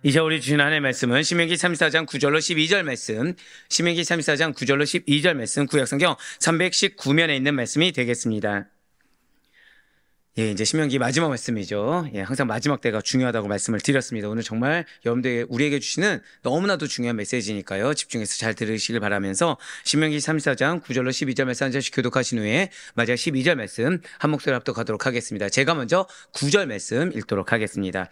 이제 우리 주신 하나님의 말씀은 신명기 34장 9절로 12절 말씀, 신명기 34장 9절로 12절 말씀, 구약성경 319면에 있는 말씀이 되겠습니다. 예, 이제 신명기 마지막 말씀이죠. 예, 항상 마지막 때가 중요하다고 말씀을 드렸습니다. 오늘 정말 여러분들 우리에게 주시는 너무나도 중요한 메시지니까요. 집중해서 잘 들으시길 바라면서 신명기 34장 9절로 12절 말씀 한 절씩 교독하신 후에 마지막 12절 말씀 한 목소리 합독하도록 하겠습니다. 제가 먼저 9절 말씀 읽도록 하겠습니다.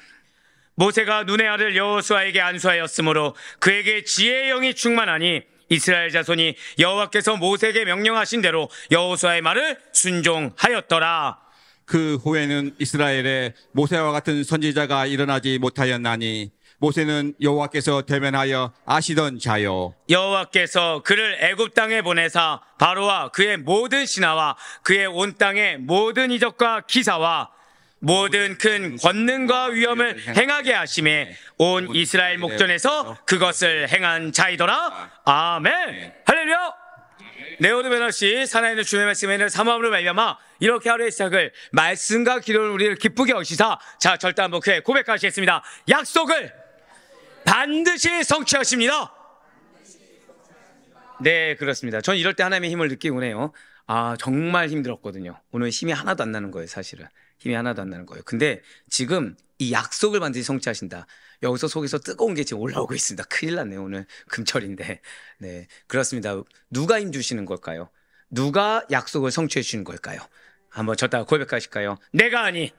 모세가 눈의 아들 여호수아에게 안수하였으므로 그에게 지혜의 영이 충만하니 이스라엘 자손이 여호와께서 모세에게 명령하신 대로 여호수아의 말을 순종하였더라. 그 후에는 이스라엘에 모세와 같은 선지자가 일어나지 못하였나니 모세는 여호와께서 대면하여 아시던 자요. 여호와께서 그를 애굽 땅에 보내사 바로와 그의 모든 신하와 그의 온 땅의 모든 이적과 기사와 모든 큰 권능과 위엄을 행하게 하심에 온 이스라엘 목전에서 그것을 행한 자이더라. 아멘. 할렐루야. 네오드 베너시 살아있는 주의 말씀에는 사모함으로 말미암아 이렇게 하루의 시작을 말씀과 기도를 우리를 기쁘게 하시사, 자 절대 한번 그의 고백하시겠습니다. 약속을 반드시 성취하십니다. 네, 그렇습니다. 전 이럴 때 하나님의 힘을 느끼곤 해요. 정말 힘들었거든요. 오늘 힘이 하나도 안 나는 거예요. 사실은 힘이 하나도 안 나는 거예요. 근데 지금 이 약속을 반드시 성취하신다. 여기서 속에서 뜨거운 게 지금 올라오고 있습니다. 큰일 났네요. 오늘 금철인데. 네, 그렇습니다. 누가 힘 주시는 걸까요? 누가 약속을 성취해 주시는 걸까요? 한번 저따가 고백하실까요? 내가 아니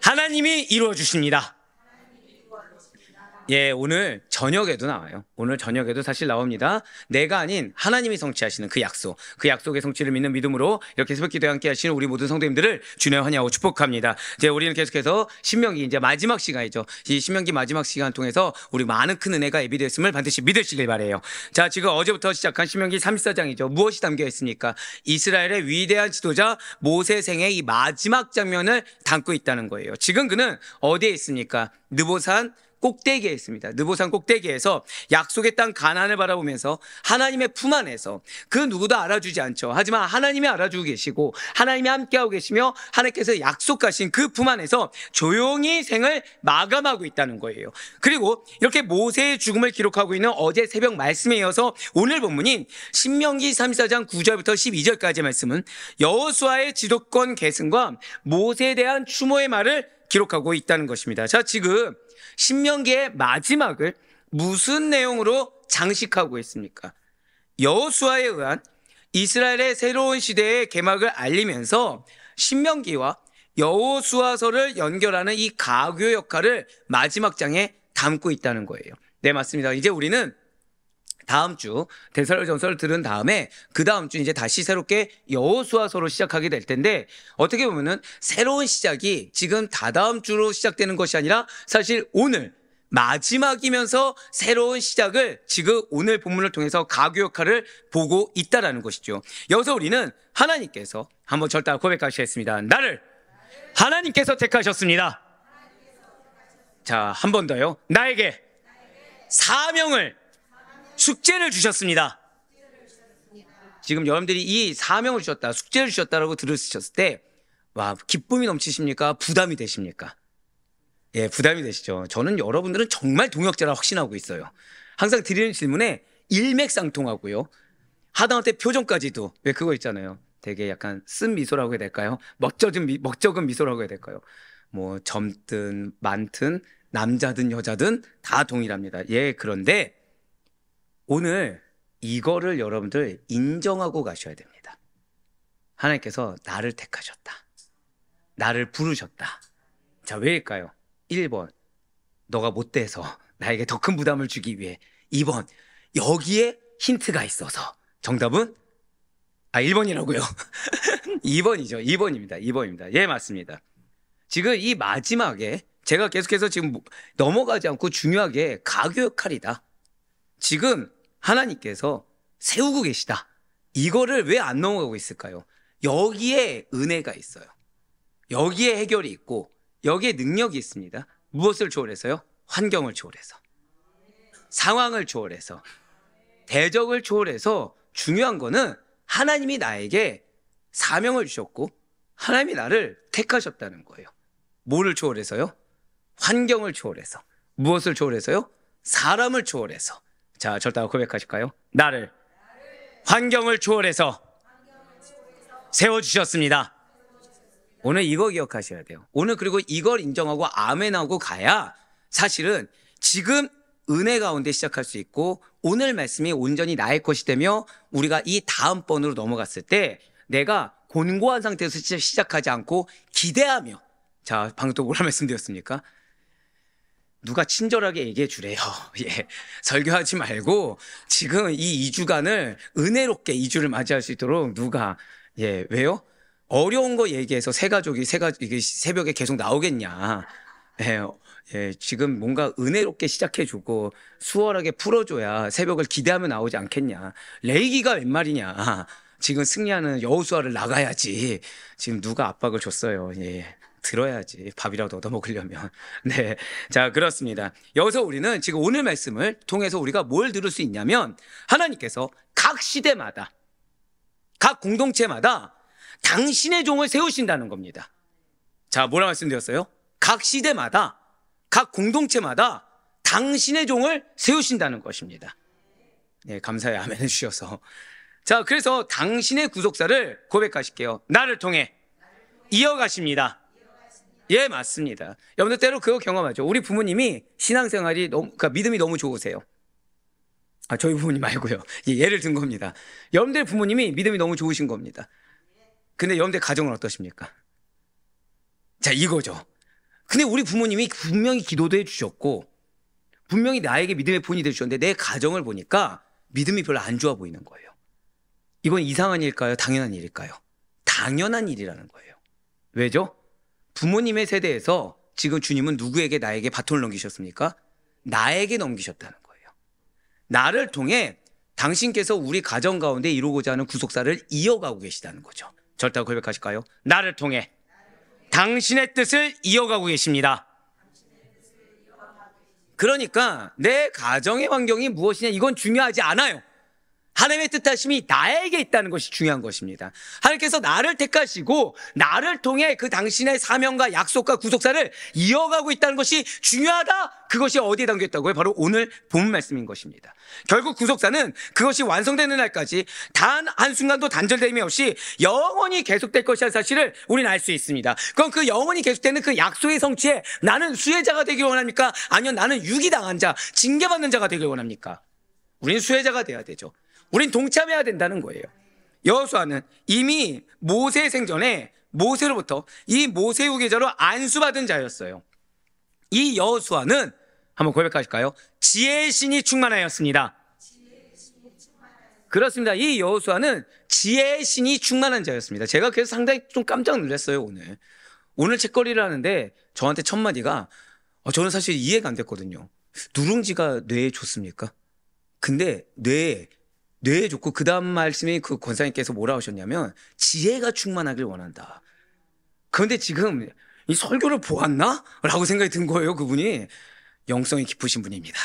하나님이 이루어 주십니다. 예, 오늘 저녁에도 나와요. 오늘 저녁에도 사실 나옵니다. 내가 아닌 하나님이 성취하시는 그 약속, 그 약속의 성취를 믿는 믿음으로 이렇게 새벽 기도에 함께 하시는 우리 모든 성도님들을 주님 환영하고 축복합니다. 이제 우리는 계속해서 신명기 이제 마지막 시간이죠. 이 신명기 마지막 시간 통해서 우리 많은 큰 은혜가 예비되었음을 반드시 믿으시길 바라요. 자, 지금 어제부터 시작한 신명기 34장이죠. 무엇이 담겨 있습니까? 이스라엘의 위대한 지도자 모세 생의 이 마지막 장면을 담고 있다는 거예요. 지금 그는 어디에 있습니까? 느보산 꼭대기에 있습니다. 느보산 꼭대기에서 약속의 땅 가나안을 바라보면서 하나님의 품 안에서 그 누구도 알아주지 않죠. 하지만 하나님이 알아주고 계시고 하나님이 함께하고 계시며 하나님께서 약속하신 그 품 안에서 조용히 생을 마감하고 있다는 거예요. 그리고 이렇게 모세의 죽음을 기록하고 있는 어제 새벽 말씀에 이어서 오늘 본문인 신명기 34장 9절부터 12절까지의 말씀은 여호수아의 지도권 계승과 모세에 대한 추모의 말을 기록하고 있다는 것입니다. 자, 지금 신명기의 마지막을 무슨 내용으로 장식하고 있습니까? 여호수아에 의한 이스라엘의 새로운 시대의 개막을 알리면서 신명기와 여호수아서를 연결하는 이 가교 역할을 마지막 장에 담고 있다는 거예요. 네, 맞습니다. 이제 우리는 다음 주 데살로전서를 들은 다음에 그 다음 주 이제 다시 새롭게 여호수아서로 시작하게 될 텐데, 어떻게 보면은 새로운 시작이 지금 다다음 주로 시작되는 것이 아니라 사실 오늘 마지막이면서 새로운 시작을 지금 오늘 본문을 통해서 가교 역할을 보고 있다라는 것이죠. 여기서 우리는 하나님께서 한번 절대 고백하시겠습니다. 나를 하나님께서 택하셨습니다. 자, 한 번 더요. 나에게 사명을 숙제를 주셨습니다. 지금 여러분들이 이 사명을 주셨다, 숙제를 주셨다라고 들으셨을 때, 와, 기쁨이 넘치십니까? 부담이 되십니까? 예, 부담이 되시죠. 저는 여러분들은 정말 동역자라 확신하고 있어요. 항상 드리는 질문에 일맥상통하고요. 하다못해 표정까지도, 왜 그거 있잖아요. 되게 약간 쓴 미소라고 해야 될까요? 먹적은 미소라고 해야 될까요? 뭐 젊든 많든 남자든 여자든 다 동일합니다. 예, 그런데 오늘 이거를 여러분들 인정하고 가셔야 됩니다. 하나님께서 나를 택하셨다. 나를 부르셨다. 자, 왜일까요? 1번, 너가 못돼서 나에게 더 큰 부담을 주기 위해. 2번, 여기에 힌트가 있어서. 정답은? 1번이라고요. 2번이죠. 2번입니다. 예, 맞습니다. 지금 이 마지막에 제가 계속해서 지금 넘어가지 않고 중요하게 가교 역할이다. 지금 하나님께서 세우고 계시다. 이거를 왜 안 넘어가고 있을까요? 여기에 은혜가 있어요. 여기에 해결이 있고 여기에 능력이 있습니다. 무엇을 초월해서요? 환경을 초월해서, 상황을 초월해서, 대적을 초월해서. 중요한 거는 하나님이 나에게 사명을 주셨고 하나님이 나를 택하셨다는 거예요. 뭐를 초월해서요? 환경을 초월해서. 무엇을 초월해서요? 사람을 초월해서. 자, 절다가 고백하실까요? 나를 환경을 초월해서 세워주셨습니다. 오늘 이거 기억하셔야 돼요. 오늘 그리고 이걸 인정하고 아멘하고 가야 사실은 지금 은혜 가운데 시작할 수 있고 오늘 말씀이 온전히 나의 것이 되며 우리가 이 다음 번으로 넘어갔을 때 내가 곤고한 상태에서 시작하지 않고 기대하며, 자, 방금 또 뭐라 말씀드렸습니까? 누가 친절하게 얘기해 주래요. 예. 설교하지 말고 지금 이 2주간을 은혜롭게 2주를 맞이할 수 있도록 누가, 예, 왜요? 어려운 거 얘기해서 이게 새벽에 계속 나오겠냐. 예, 예, 지금 뭔가 은혜롭게 시작해주고 수월하게 풀어줘야 새벽을 기대하며 나오지 않겠냐. 레이기가 웬 말이냐. 지금 승리하는 여호수아를 나가야지. 지금 누가 압박을 줬어요. 예. 들어야지. 밥이라도 얻어 먹으려면. 네. 자, 그렇습니다. 여기서 우리는 지금 오늘 말씀을 통해서 우리가 뭘 들을 수 있냐면 하나님께서 각 시대마다, 각 공동체마다 당신의 종을 세우신다는 겁니다. 자, 뭐라 말씀드렸어요? 각 시대마다, 각 공동체마다 당신의 종을 세우신다는 것입니다. 네, 감사히 아멘 해주셔서. 자, 그래서 당신의 구속사를 고백하실게요. 나를 통해 이어가십니다. 예, 맞습니다. 여러분들 때로 그거 경험하죠. 우리 부모님이 신앙생활이 그러니까 믿음이 너무 좋으세요. 아, 저희 부모님 말고요. 예, 예를 든 겁니다. 여러분들 부모님이 믿음이 너무 좋으신 겁니다. 근데 여러분들 가정은 어떠십니까? 자, 이거죠. 근데 우리 부모님이 분명히 기도도 해주셨고 분명히 나에게 믿음의 본이 되주셨는데 내 가정을 보니까 믿음이 별로 안 좋아 보이는 거예요. 이건 이상한 일일까요? 당연한 일일까요? 당연한 일이라는 거예요. 왜죠? 부모님의 세대에서 지금 주님은 누구에게 나에게 바톤을 넘기셨습니까? 나에게 넘기셨다는 거예요. 나를 통해 당신께서 우리 가정 가운데 이루고자 하는 구속사를 이어가고 계시다는 거죠. 절대 고백하실까요? 나를 통해 당신의 뜻을 이어가고 계십니다. 그러니까 내 가정의 환경이 무엇이냐 이건 중요하지 않아요. 하나님의 뜻하심이 나에게 있다는 것이 중요한 것입니다. 하나님께서 나를 택하시고 나를 통해 그 당신의 사명과 약속과 구속사를 이어가고 있다는 것이 중요하다. 그것이 어디에 담겨있다고요? 바로 오늘 본 말씀인 것입니다. 결국 구속사는 그것이 완성되는 날까지 단 한순간도 단절됨이 없이 영원히 계속될 것이라는 사실을 우리는 알 수 있습니다. 그럼 그 영원히 계속되는 그 약속의 성취에 나는 수혜자가 되길 원합니까? 아니면 나는 유기당한 자, 징계받는 자가 되길 원합니까? 우리는 수혜자가 돼야 되죠. 우린 동참해야 된다는 거예요. 여호수아는 이미 모세 생전에 모세로부터 이 모세 후계자로 안수받은 자였어요. 이 여호수아는 한번 고백하실까요? 지혜의 신이 충만하였습니다. 그렇습니다. 이 여호수아는 지혜의 신이 충만한 자였습니다. 제가 그래서 상당히 좀 깜짝 놀랐어요. 오늘 책거리를 하는데 저한테 첫 마디가 저는 사실 이해가 안 됐거든요. 누룽지가 뇌에 좋습니까? 근데 뇌에 좋고 그 다음 말씀이 그 권사님께서 뭐라 하셨냐면 지혜가 충만하길 원한다. 그런데 지금 이 설교를 보았나? 라고 생각이 든 거예요. 그분이 영성이 깊으신 분입니다.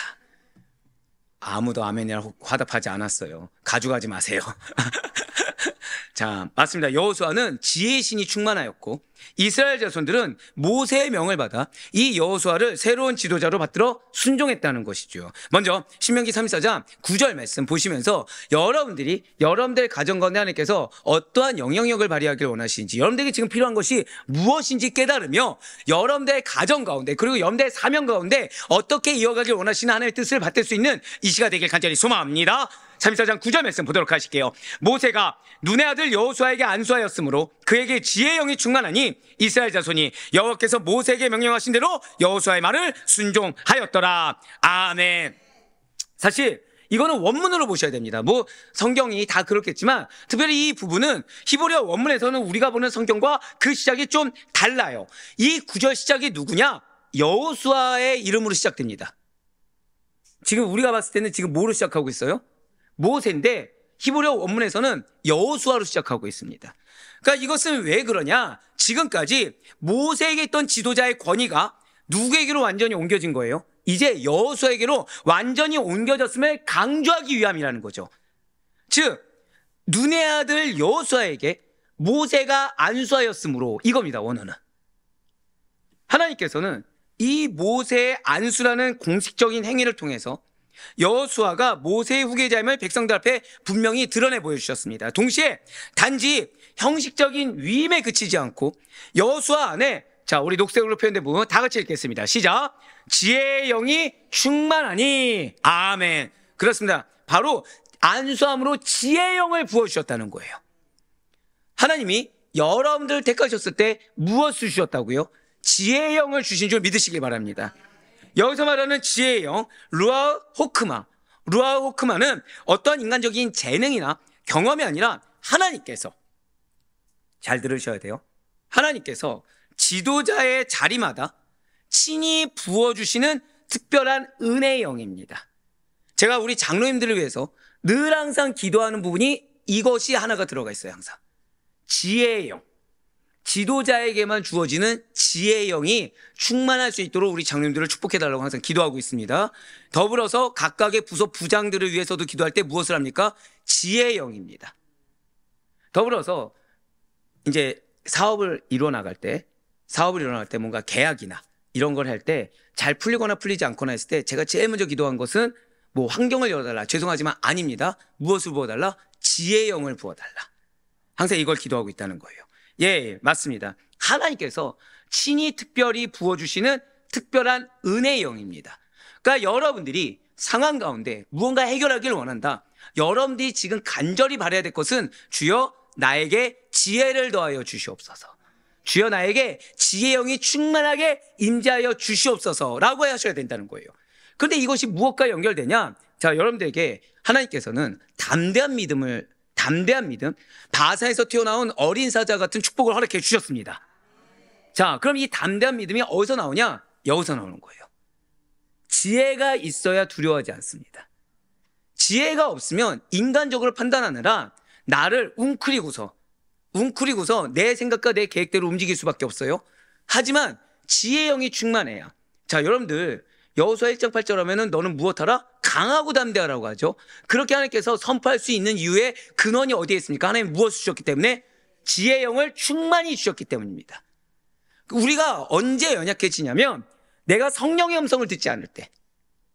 아무도 아멘이라고 화답하지 않았어요. 가져가지 마세요. 자, 맞습니다. 여호수아는 지혜의 신이 충만하였고 이스라엘 자손들은 모세의 명을 받아 이 여호수아를 새로운 지도자로 받들어 순종했다는 것이죠. 먼저 신명기 34장 9절 말씀 보시면서 여러분들 가정 가운데 하나님께서 어떠한 영향력을 발휘하길 원하시는지, 여러분들에게 지금 필요한 것이 무엇인지 깨달으며 여러분들의 가정 가운데 그리고 여러분들의 사명 가운데 어떻게 이어가길 원하시는 하나님의 뜻을 받들 수 있는 이 시가 되길 간절히 소망합니다. 34장 9절 말씀 보도록 하실게요. 모세가 눈의 아들 여호수아에게 안수하였으므로 그에게 지혜의 영이 충만하니 이스라엘 자손이 여호와께서 모세에게 명령하신 대로 여호수아의 말을 순종하였더라. 아멘. 사실 이거는 원문으로 보셔야 됩니다. 뭐 성경이 다 그렇겠지만 특별히 이 부분은 히브리어 원문에서는 우리가 보는 성경과 그 시작이 좀 달라요. 이 구절 시작이 누구냐? 여호수아의 이름으로 시작됩니다. 지금 우리가 봤을 때는 지금 뭐로 시작하고 있어요? 모세인데 히브리어 원문에서는 여호수아로 시작하고 있습니다. 그러니까 이것은 왜 그러냐? 지금까지 모세에게 있던 지도자의 권위가 누구에게로 완전히 옮겨진 거예요? 이제 여호수아에게로 완전히 옮겨졌음을 강조하기 위함이라는 거죠. 즉 눈의 아들 여호수아에게 모세가 안수하였으므로 이겁니다. 원어는 하나님께서는 이 모세의 안수라는 공식적인 행위를 통해서 여호수아가 모세의 후계자임을 백성들 앞에 분명히 드러내 보여주셨습니다. 동시에 단지 형식적인 위임에 그치지 않고 여호수아 안에, 자, 우리 녹색으로 표현된 부분 다 같이 읽겠습니다. 시작. 지혜의 영이 충만하니. 아멘. 그렇습니다. 바로 안수함으로 지혜의 영을 부어주셨다는 거예요. 하나님이 여러분들을 택하셨을 때 무엇을 주셨다고요? 지혜의 영을 주신 줄 믿으시길 바랍니다. 여기서 말하는 지혜의 영, 루아 호크마. 루아 호크마는 어떠한 인간적인 재능이나 경험이 아니라 하나님께서, 잘 들으셔야 돼요, 하나님께서 지도자의 자리마다 친히 부어주시는 특별한 은혜의 영입니다. 제가 우리 장로님들을 위해서 늘 항상 기도하는 부분이 이것이 하나가 들어가 있어요. 항상 지혜의 영, 지도자에게만 주어지는 지혜의 영이 충만할 수 있도록 우리 장로님들을 축복해달라고 항상 기도하고 있습니다. 더불어서 각각의 부서 부장들을 위해서도 기도할 때 무엇을 합니까? 지혜의 영입니다. 더불어서 이제 사업을 이루어 나갈 때 뭔가 계약이나 이런 걸 할 때 잘 풀리거나 풀리지 않거나 했을 때 제가 제일 먼저 기도한 것은 뭐 환경을 열어달라. 죄송하지만 아닙니다. 무엇을 부어달라? 지혜의 영을 부어달라. 항상 이걸 기도하고 있다는 거예요. 예, 맞습니다. 하나님께서 친히 특별히 부어주시는 특별한 은혜의 영입니다. 그러니까 여러분들이 상황 가운데 무언가 해결하기를 원한다. 여러분들이 지금 간절히 바라야 될 것은 주여 나에게 지혜를 더하여 주시옵소서. 주여 나에게 지혜의 영이 충만하게 임재하여 주시옵소서라고 하셔야 된다는 거예요. 그런데 이것이 무엇과 연결되냐? 자, 여러분들에게 하나님께서는 담대한 믿음, 바사에서 튀어나온 어린 사자 같은 축복을 허락해 주셨습니다. 자, 그럼 이 담대한 믿음이 어디서 나오냐? 여기서 나오는 거예요. 지혜가 있어야 두려워하지 않습니다. 지혜가 없으면 인간적으로 판단하느라 나를 웅크리고서 내 생각과 내 계획대로 움직일 수밖에 없어요. 하지만 지혜의 영이 충만해야. 자, 여러분들 여호수아 1장 8절 하면은 너는 무엇하라? 강하고 담대하라고 하죠. 그렇게 하나님께서 선포할 수 있는 이유의 근원이 어디에 있습니까? 하나님 무엇을 주셨기 때문에? 지혜의 영을 충만히 주셨기 때문입니다. 우리가 언제 연약해지냐면 내가 성령의 음성을 듣지 않을 때,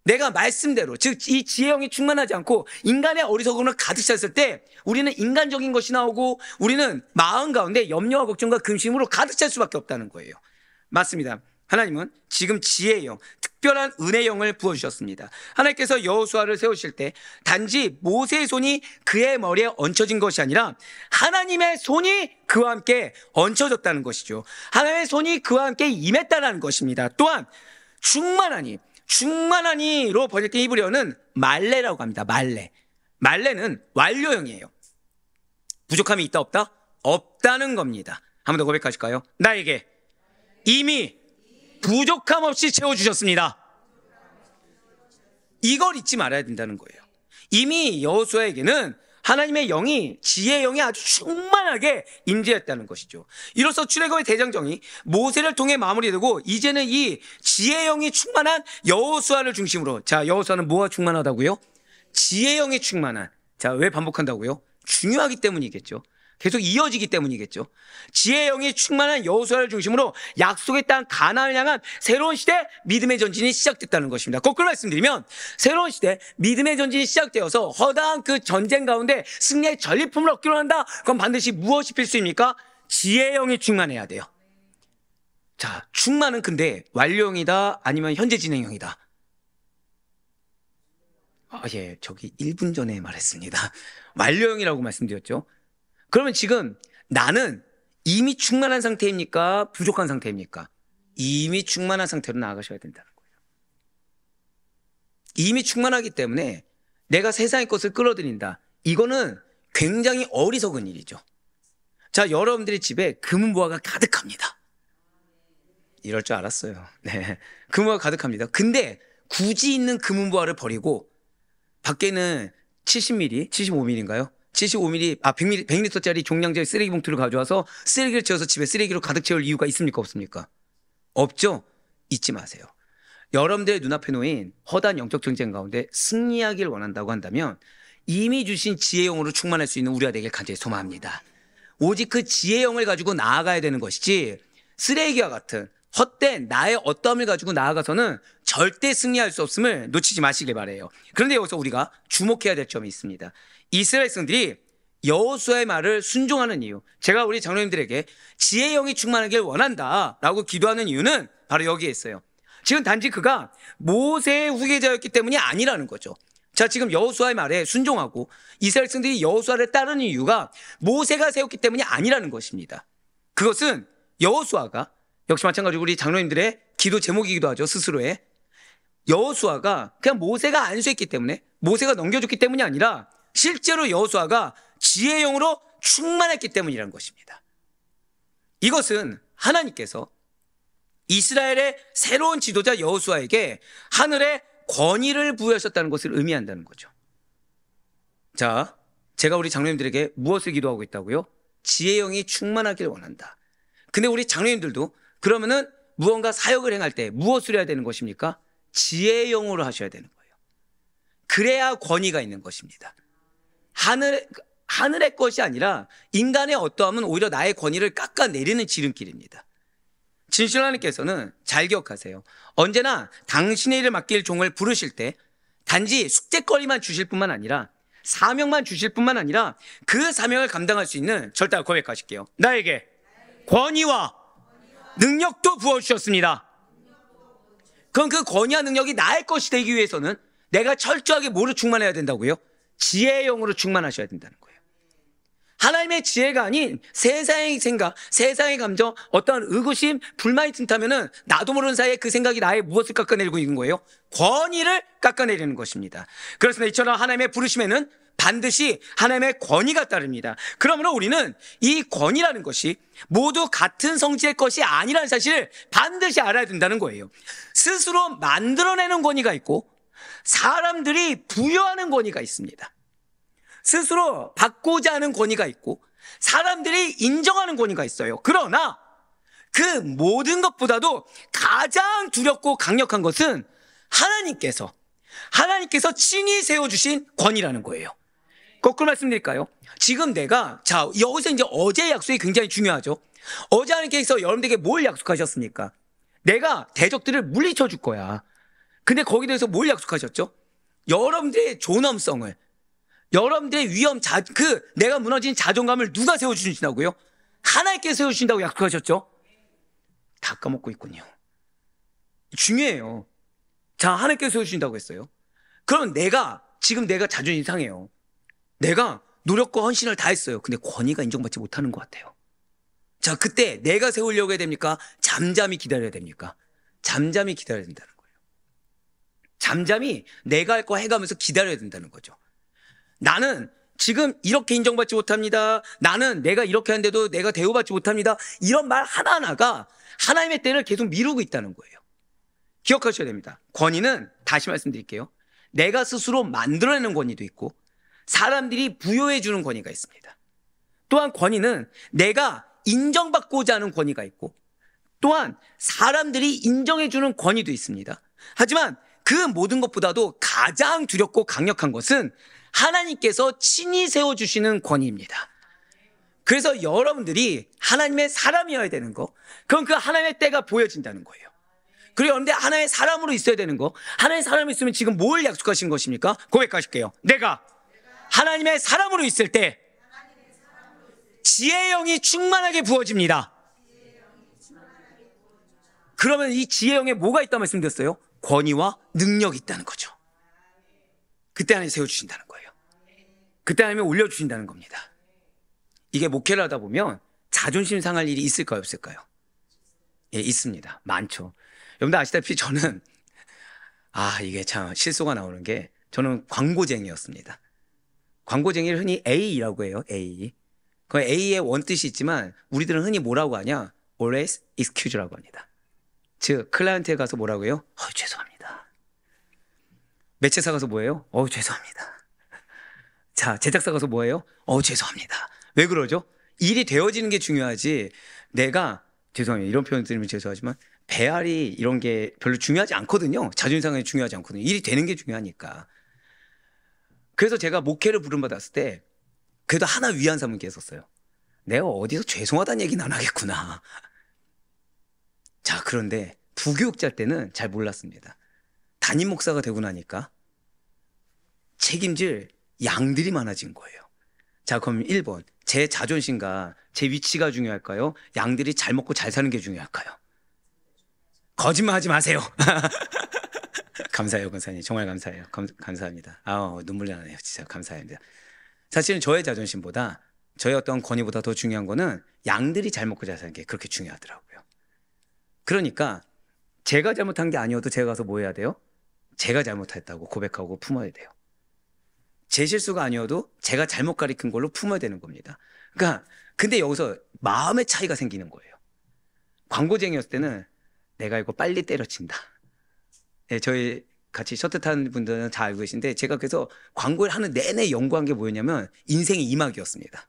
내가 말씀대로, 즉 이 지혜의 영이 충만하지 않고 인간의 어리석음을 가득 찼을 때 우리는 인간적인 것이 나오고 우리는 마음 가운데 염려와 걱정과 근심으로 가득 찰 수밖에 없다는 거예요. 맞습니다. 하나님은 지금 지혜의 영, 특별한 은혜의 영을 부어주셨습니다. 하나님께서 여호수아를 세우실 때 단지 모세의 손이 그의 머리에 얹혀진 것이 아니라 하나님의 손이 그와 함께 얹혀졌다는 것이죠. 하나님의 손이 그와 함께 임했다는 것입니다. 또한 충만하니로 번역된 히브리어는 말레라고 합니다. 말레는 완료형이에요. 부족함이 있다 없다? 없다는 겁니다. 한 번 더 고백하실까요? 나에게 이미 부족함 없이 채워주셨습니다. 이걸 잊지 말아야 된다는 거예요. 이미 여호수아에게는 하나님의 영이, 지혜의 영이 아주 충만하게 임재했다는 것이죠. 이로써 출애굽의 대장정이 모세를 통해 마무리되고 이제는 이 지혜의 영이 충만한 여호수아를 중심으로, 자, 여호수아는 뭐가 충만하다고요? 지혜의 영이 충만한. 자, 왜 반복한다고요? 중요하기 때문이겠죠. 계속 이어지기 때문이겠죠. 지혜의 영이 충만한 여호수아를 중심으로 약속의 땅 가나안을 향한 새로운 시대 믿음의 전진이 시작됐다는 것입니다. 거꾸로 말씀드리면 새로운 시대 믿음의 전진이 시작되어서 허다한 그 전쟁 가운데 승리의 전리품을 얻기로 한다. 그럼 반드시 무엇이 필수입니까? 지혜의 영이 충만해야 돼요. 자, 충만은 근데 완료형이다 아니면 현재 진행형이다? 예, 저기 1분 전에 말했습니다. 완료형이라고 말씀드렸죠. 그러면 지금 나는 이미 충만한 상태입니까? 부족한 상태입니까? 이미 충만한 상태로 나아가셔야 된다는 거예요. 이미 충만하기 때문에 내가 세상의 것을 끌어들인다. 이거는 굉장히 어리석은 일이죠. 자, 여러분들의 집에 금은보화가 가득합니다. 이럴 줄 알았어요. 네, 금은보화가 가득합니다. 근데 굳이 있는 금은보화를 버리고 밖에는 70ml, 75ml인가요? 75ml, 100리터짜리 종량제 쓰레기 봉투를 가져와서 쓰레기를 채워서 집에 쓰레기로 가득 채울 이유가 있습니까? 없습니까? 없죠? 잊지 마세요. 여러분들의 눈앞에 놓인 허다한 영적 전쟁 가운데 승리하길 원한다고 한다면 이미 주신 지혜의 영으로 충만할 수 있는 우리가 되길 간절히 소망합니다. 오직 그 지혜의 영을 가지고 나아가야 되는 것이지 쓰레기와 같은 헛된 나의 어떠함을 가지고 나아가서는 절대 승리할 수 없음을 놓치지 마시길 바라요. 그런데 여기서 우리가 주목해야 될 점이 있습니다. 이스라엘 백성들이 여호수아의 말을 순종하는 이유, 제가 우리 장로님들에게 지혜의 영이 충만하길 원한다라고 기도하는 이유는 바로 여기에 있어요. 지금 단지 그가 모세의 후계자였기 때문이 아니라는 거죠. 자, 지금 여호수아의 말에 순종하고 이스라엘 백성들이 여호수아를 따르는 이유가 모세가 세웠기 때문이 아니라는 것입니다. 그것은 여호수아가, 역시 마찬가지로 우리 장로님들의 기도 제목이기도 하죠. 스스로의 여호수아가 그냥 모세가 안수했기 때문에, 모세가 넘겨줬기 때문이 아니라 실제로 여호수아가 지혜의 영으로 충만했기 때문이라는 것입니다. 이것은 하나님께서 이스라엘의 새로운 지도자 여호수아에게 하늘의 권위를 부여하셨다는 것을 의미한다는 거죠. 자, 제가 우리 장로님들에게 무엇을 기도하고 있다고요? 지혜의 영이 충만하길 원한다. 근데 우리 장로님들도 그러면은 무언가 사역을 행할 때 무엇을 해야 되는 것입니까? 지혜의 영으로 하셔야 되는 거예요. 그래야 권위가 있는 것입니다. 하늘의 것이 아니라 인간의 어떠함은 오히려 나의 권위를 깎아내리는 지름길입니다. 진실 하나님께서는 잘 기억하세요. 언제나 당신의 일을 맡길 종을 부르실 때 단지 숙제거리만 주실 뿐만 아니라 사명만 주실 뿐만 아니라 그 사명을 감당할 수 있는, 절대 고백하실게요, 나에게 권위와 능력도 부어주셨습니다. 그럼 그 권위와 능력이 나의 것이 되기 위해서는 내가 철저하게 뭐로 충만해야 된다고요? 지혜의 영으로 충만하셔야 된다는 거예요. 하나님의 지혜가 아닌 세상의 생각, 세상의 감정, 어떤 의구심, 불만이 튼다면은 나도 모르는 사이에 그 생각이 나의 무엇을 깎아내리고 있는 거예요? 권위를 깎아내리는 것입니다. 그렇습니다. 이처럼 하나님의 부르심에는 반드시 하나님의 권위가 따릅니다. 그러므로 우리는 이 권위라는 것이 모두 같은 성질의 것이 아니라는 사실을 반드시 알아야 된다는 거예요. 스스로 만들어내는 권위가 있고 사람들이 부여하는 권위가 있습니다. 스스로 받고자 하는 권위가 있고 사람들이 인정하는 권위가 있어요. 그러나 그 모든 것보다도 가장 두렵고 강력한 것은 하나님께서 친히 세워주신 권위라는 거예요. 거꾸로 말씀드릴까요? 지금 내가, 자, 여기서 이제 어제의 약속이 굉장히 중요하죠. 어제 하나님께서 여러분들에게 뭘 약속하셨습니까? 내가 대적들을 물리쳐 줄 거야. 근데 거기에 대해서 뭘 약속하셨죠? 여러분들의 존엄성을, 여러분들의 내가 무너진 자존감을 누가 세워주신다고요? 하나님께서 세워주신다고 약속하셨죠? 다 까먹고 있군요. 중요해요. 자, 하나님께서 세워주신다고 했어요. 그럼 지금 내가 자존심 상해요. 내가 노력과 헌신을 다 했어요. 근데 권위가 인정받지 못하는 것 같아요. 자, 그때 내가 세우려고 해야 됩니까? 잠잠히 기다려야 됩니까? 잠잠히 기다려야 된다는 거예요. 잠잠히 내가 할 거 해가면서 기다려야 된다는 거죠. 나는 지금 이렇게 인정받지 못합니다. 나는 내가 이렇게 하는데도 내가 대우받지 못합니다. 이런 말 하나하나가 하나님의 때를 계속 미루고 있다는 거예요. 기억하셔야 됩니다. 권위는, 다시 말씀드릴게요, 내가 스스로 만들어내는 권위도 있고 사람들이 부여해 주는 권위가 있습니다. 또한 권위는 내가 인정받고자 하는 권위가 있고 또한 사람들이 인정해 주는 권위도 있습니다. 하지만 그 모든 것보다도 가장 두렵고 강력한 것은 하나님께서 친히 세워주시는 권위입니다. 그래서 여러분들이 하나님의 사람이어야 되는 거, 그럼 그 하나님의 때가 보여진다는 거예요. 그리고 여러분들 하나의 사람으로 있어야 되는 거, 하나의 사람이 있으면 지금 뭘 약속하신 것입니까? 고백하실게요. 내가 하나님의 사람으로 있을 때 지혜의 영이 충만하게 부어집니다. 그러면 이 지혜의 영에 뭐가 있다고 말씀드렸어요? 권위와 능력이 있다는 거죠. 그때 하나님 세워주신다는 거예요. 그때 하나님 올려주신다는 겁니다. 이게 목회를 하다 보면 자존심 상할 일이 있을까요, 없을까요? 예, 있습니다. 많죠. 여러분들 아시다시피 저는 이게 참 실수가 나오는 게, 저는 광고쟁이였습니다. 광고쟁이를 흔히 A라고 해요. A. 그 A의 원뜻이 있지만 우리들은 흔히 뭐라고 하냐? Always excuse라고 합니다. 즉 클라이언트에 가서 뭐라고 해요? 죄송합니다. 매체사 가서 뭐예요? 죄송합니다. 자, 제작사 가서 뭐예요? 죄송합니다. 왜 그러죠? 일이 되어지는 게 중요하지, 내가, 죄송해요, 이런 표현 드리면 죄송하지만 배알이 이런 게 별로 중요하지 않거든요. 자존심 상하는 게 중요하지 않거든요. 일이 되는 게 중요하니까. 그래서 제가 목회를 부름받았을 때 그래도 하나 위안 삼은 게 있었어요. 내가 어디서 죄송하다는 얘기는 안 하겠구나. 자, 그런데 부교육자 때는 잘 몰랐습니다. 담임 목사가 되고 나니까 책임질 양들이 많아진 거예요. 자, 그럼 1번. 제 자존심과 제 위치가 중요할까요? 양들이 잘 먹고 잘 사는 게 중요할까요? 거짓말 하지 마세요. 감사해요, 권사님. 정말 감사해요. 감사합니다. 눈물 나네요. 진짜 감사합니다. 사실은 저의 자존심보다 저의 어떤 권위보다 더 중요한 거는 양들이 잘 먹고 잘 사는 게 그렇게 중요하더라고요. 그러니까 제가 잘못한 게 아니어도 제가 가서 뭐 해야 돼요? 제가 잘못했다고 고백하고 품어야 돼요. 제 실수가 아니어도 제가 잘못 가리킨 걸로 품어야 되는 겁니다. 그러니까 근데 여기서 마음의 차이가 생기는 거예요. 광고쟁이였을 때는 내가 이거 빨리 때려친다. 네, 저희 같이 셔틀 타는 분들은 다 알고 계신데 제가 그래서 광고를 하는 내내 연구한 게 뭐였냐면 인생의 이막이었습니다.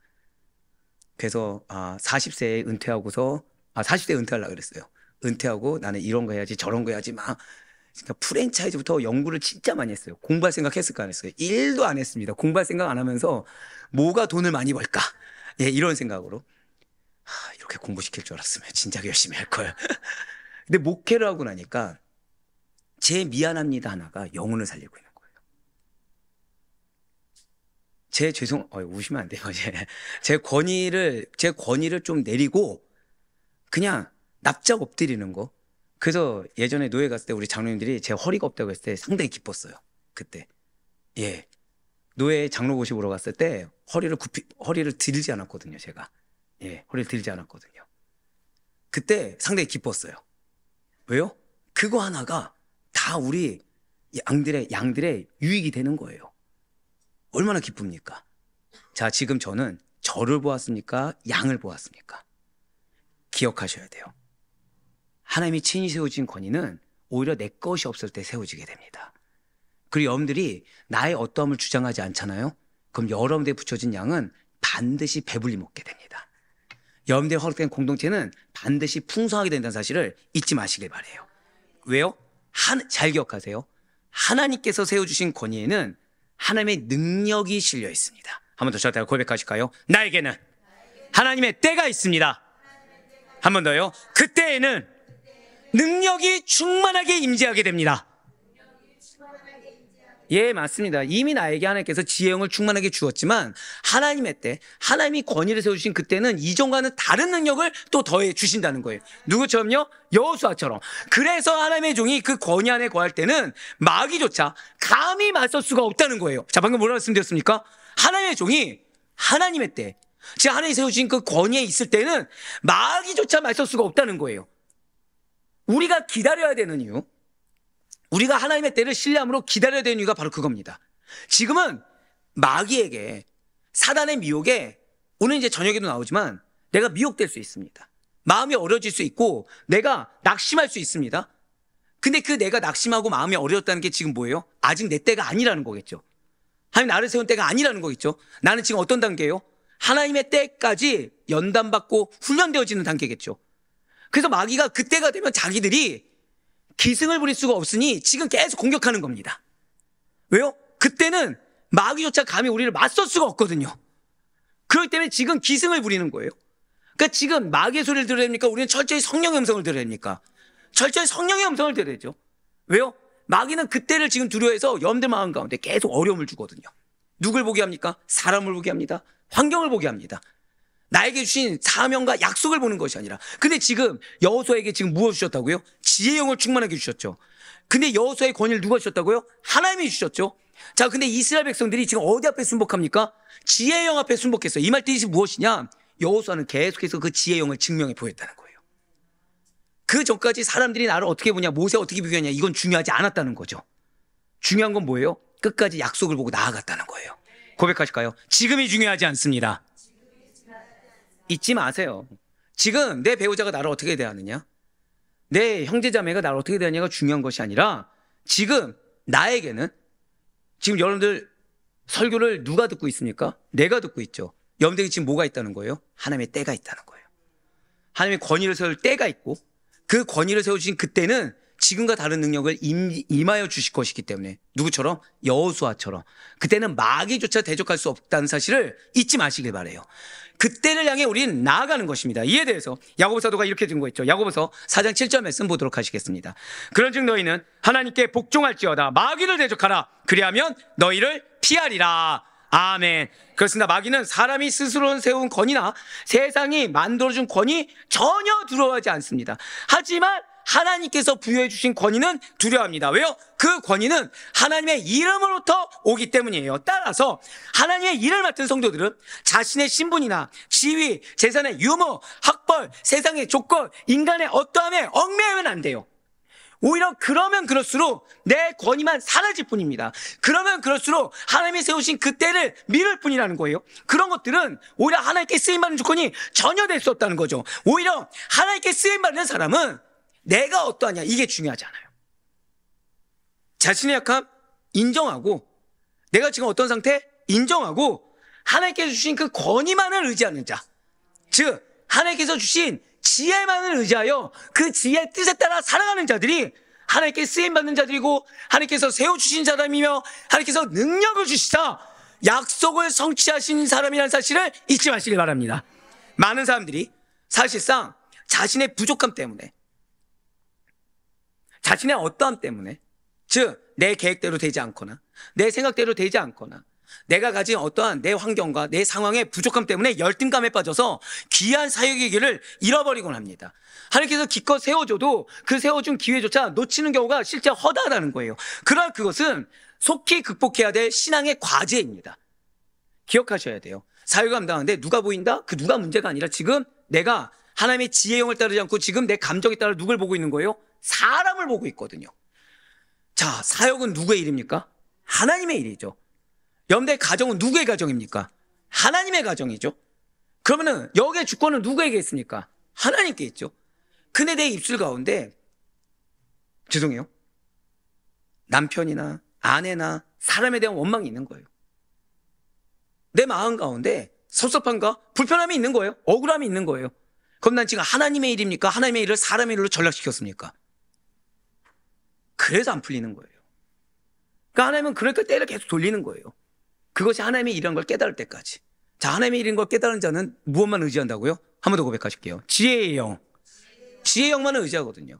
그래서 40세에 은퇴하고서 40대 은퇴하려고 그랬어요. 은퇴하고 나는 이런 거 해야지 저런 거 해야지 막 그러니까 프랜차이즈부터 연구를 진짜 많이 했어요. 공부할 생각 했을까 안 했어요? 1도 안 했습니다. 공부할 생각 안 하면서 뭐가 돈을 많이 벌까? 예, 이런 생각으로 이렇게 공부시킬 줄 알았으면 진작 열심히 할 걸. 근데 목회를 하고 나니까 제 미안합니다 하나가 영혼을 살리고 있는 거예요. 제 우시면 안 돼요. 제 권위를 좀 내리고 그냥 납작 엎드리는 거. 그래서 예전에 노예 갔을 때 우리 장로님들이 제 허리가 없다고 했을 때 상당히 기뻤어요. 그때. 예. 노예 장로 모시 보러 갔을 때 허리를 들지 않았거든요, 제가. 예, 허리를 들지 않았거든요. 그때 상당히 기뻤어요. 왜요? 그거 하나가 다 우리 양들의 유익이 되는 거예요. 얼마나 기쁩니까? 자, 지금 저는 저를 보았습니까? 양을 보았습니까? 기억하셔야 돼요. 하나님이 친히 세워진 권위는 오히려 내 것이 없을 때 세워지게 됩니다. 그리고 여러분들이 나의 어떠함을 주장하지 않잖아요? 그럼 여러분들에 붙여진 양은 반드시 배불리 먹게 됩니다. 여러분들의 허락된 공동체는 반드시 풍성하게 된다는 사실을 잊지 마시길 바라요. 왜요? 잘 기억하세요. 하나님께서 세워주신 권위에는 하나님의 능력이 실려 있습니다. 한 번 더 저한테 고백하실까요? 나에게는 하나님의 때가 있습니다. 한 번 더요. 그때에는 능력이 충만하게 임재하게 됩니다. 예, 맞습니다. 이미 나에게 하나님께서 지혜형을 충만하게 주었지만 하나님의 때, 하나님이 권위를 세우신 그때는 이전과는 다른 능력을 또 더해 주신다는 거예요. 누구처럼요? 여호수아처럼. 그래서 하나님의 종이 그 권위 안에 거할 때는 마귀조차 감히 맞설 수가 없다는 거예요. 자, 방금 뭐라 말씀드렸습니까? 하나님의 종이 하나님의 때, 즉 하나님이 세우신 그 권위에 있을 때는 마귀조차 맞설 수가 없다는 거예요. 우리가 기다려야 되는 이유, 우리가 하나님의 때를 신뢰함으로 기다려야 되는 이유가 바로 그겁니다. 지금은 마귀에게, 사단의 미혹에, 오늘 이제 저녁에도 나오지만 내가 미혹될 수 있습니다. 마음이 어려질 수 있고 내가 낙심할 수 있습니다. 근데 그 내가 낙심하고 마음이 어려웠다는 게 지금 뭐예요? 아직 내 때가 아니라는 거겠죠. 하나님 나를 세운 때가 아니라는 거겠죠. 나는 지금 어떤 단계예요? 하나님의 때까지 연단받고 훈련되어지는 단계겠죠. 그래서 마귀가 그때가 되면 자기들이 기승을 부릴 수가 없으니 지금 계속 공격하는 겁니다. 왜요? 그때는 마귀조차 감히 우리를 맞설 수가 없거든요. 그렇기 때문에 지금 기승을 부리는 거예요. 그러니까 지금 마귀의 소리를 들어야 됩니까? 우리는 철저히 성령의 음성을 들어야 됩니까? 철저히 성령의 음성을 들어야죠. 왜요? 마귀는 그때를 지금 두려워해서 여러분들 마음 가운데 계속 어려움을 주거든요. 누굴 보게 합니까? 사람을 보게 합니다. 환경을 보게 합니다. 나에게 주신 사명과 약속을 보는 것이 아니라. 근데 지금 여호수아에게 지금 무엇을 주셨다고요? 지혜형을 충만하게 주셨죠. 근데 여호수아의 권위를 누가 주셨다고요? 하나님이 주셨죠. 자, 근데 이스라엘 백성들이 지금 어디 앞에 순복합니까? 지혜형 앞에 순복했어요. 이 말 뜻이 무엇이냐? 여호수아는 계속해서 그 지혜형을 증명해 보였다는 거예요. 그 전까지 사람들이 나를 어떻게 보냐, 모세 어떻게 비교하냐, 이건 중요하지 않았다는 거죠. 중요한 건 뭐예요? 끝까지 약속을 보고 나아갔다는 거예요. 고백하실까요? 지금이 중요하지 않습니다. 잊지 마세요. 지금 내 배우자가 나를 어떻게 대하느냐, 내 형제자매가 나를 어떻게 대하느냐가 중요한 것이 아니라 지금 나에게는, 지금 여러분들 설교를 누가 듣고 있습니까? 내가 듣고 있죠. 여러분들이 지금 뭐가 있다는 거예요? 하나님의 때가 있다는 거예요. 하나님의 권위를 세울 때가 있고 그 권위를 세우신 그때는 지금과 다른 능력을 임하여 주실 것이기 때문에 누구처럼? 여호수아처럼 그때는 마귀조차 대적할 수 없다는 사실을 잊지 마시길 바래요. 그때를 향해 우리는 나아가는 것입니다. 이에 대해서 야고보 사도가 이렇게 증거했죠. 야고보서 4장 7절 말씀 보도록 하시겠습니다. 그런즉 너희는 하나님께 복종할지어다. 마귀를 대적하라. 그리하면 너희를 피하리라. 아멘. 그렇습니다. 마귀는 사람이 스스로 세운 권위나 세상이 만들어준 권위 전혀 두려워하지 않습니다. 하지만 하나님께서 부여해 주신 권위는 두려워합니다. 왜요? 그 권위는 하나님의 이름으로부터 오기 때문이에요. 따라서 하나님의 일을 맡은 성도들은 자신의 신분이나 지위, 재산의 유무, 학벌, 세상의 조건, 인간의 어떠함에 얽매이면 안 돼요. 오히려 그러면 그럴수록 내 권위만 사라질 뿐입니다. 그러면 그럴수록 하나님이 세우신 그 때를 미룰 뿐이라는 거예요. 그런 것들은 오히려 하나님께 쓰임받는 조건이 전혀 될 수 없다는 거죠. 오히려 하나님께 쓰임받는 사람은 내가 어떠하냐 이게 중요하지 않아요. 자신의 약함 인정하고 내가 지금 어떤 상태 인정하고 하나님께서 주신 그 권위만을 의지하는 자, 즉 하나님께서 주신 지혜만을 의지하여 그 지혜의 뜻에 따라 살아가는 자들이 하나님께 쓰임받는 자들이고 하나님께서 세워주신 사람이며 하나님께서 능력을 주시사 약속을 성취하신 사람이라는 사실을 잊지 마시길 바랍니다. 많은 사람들이 사실상 자신의 부족함 때문에 자신의 어떠함 때문에 즉 내 계획대로 되지 않거나 내 생각대로 되지 않거나 내가 가진 어떠한 내 환경과 내 상황의 부족함 때문에 열등감에 빠져서 귀한 사역의 길을 잃어버리곤 합니다. 하나님께서 기껏 세워줘도 그 세워준 기회조차 놓치는 경우가 실제 허다하다는 거예요. 그러나 그것은 속히 극복해야 될 신앙의 과제입니다. 기억하셔야 돼요. 사역을 감당하는데 누가 보인다? 그 누가 문제가 아니라 지금 내가 하나님의 지혜의 영을 따르지 않고 지금 내 감정에 따라 누굴 보고 있는 거예요? 사람을 보고 있거든요. 자, 사역은 누구의 일입니까? 하나님의 일이죠. 여러분들의 가정은 누구의 가정입니까? 하나님의 가정이죠. 그러면은 여기에 주권은 누구에게 있습니까? 하나님께 있죠. 근데 내 입술 가운데 죄송해요. 남편이나 아내나 사람에 대한 원망이 있는 거예요. 내 마음 가운데 섭섭함과 불편함이 있는 거예요. 억울함이 있는 거예요. 그럼 난 지금 하나님의 일입니까? 하나님의 일을 사람의 일로 전락시켰습니까? 그래서 안 풀리는 거예요. 그러니까 하나님은 그러니까 때를 계속 돌리는 거예요. 그것이 하나님의 일이라는 걸 깨달을 때까지. 자, 하나님의 일인 걸 깨달은 자는 무엇만 의지한다고요? 한 번 더 고백하실게요. 지혜의 영. 지혜의 영만을 의지하거든요.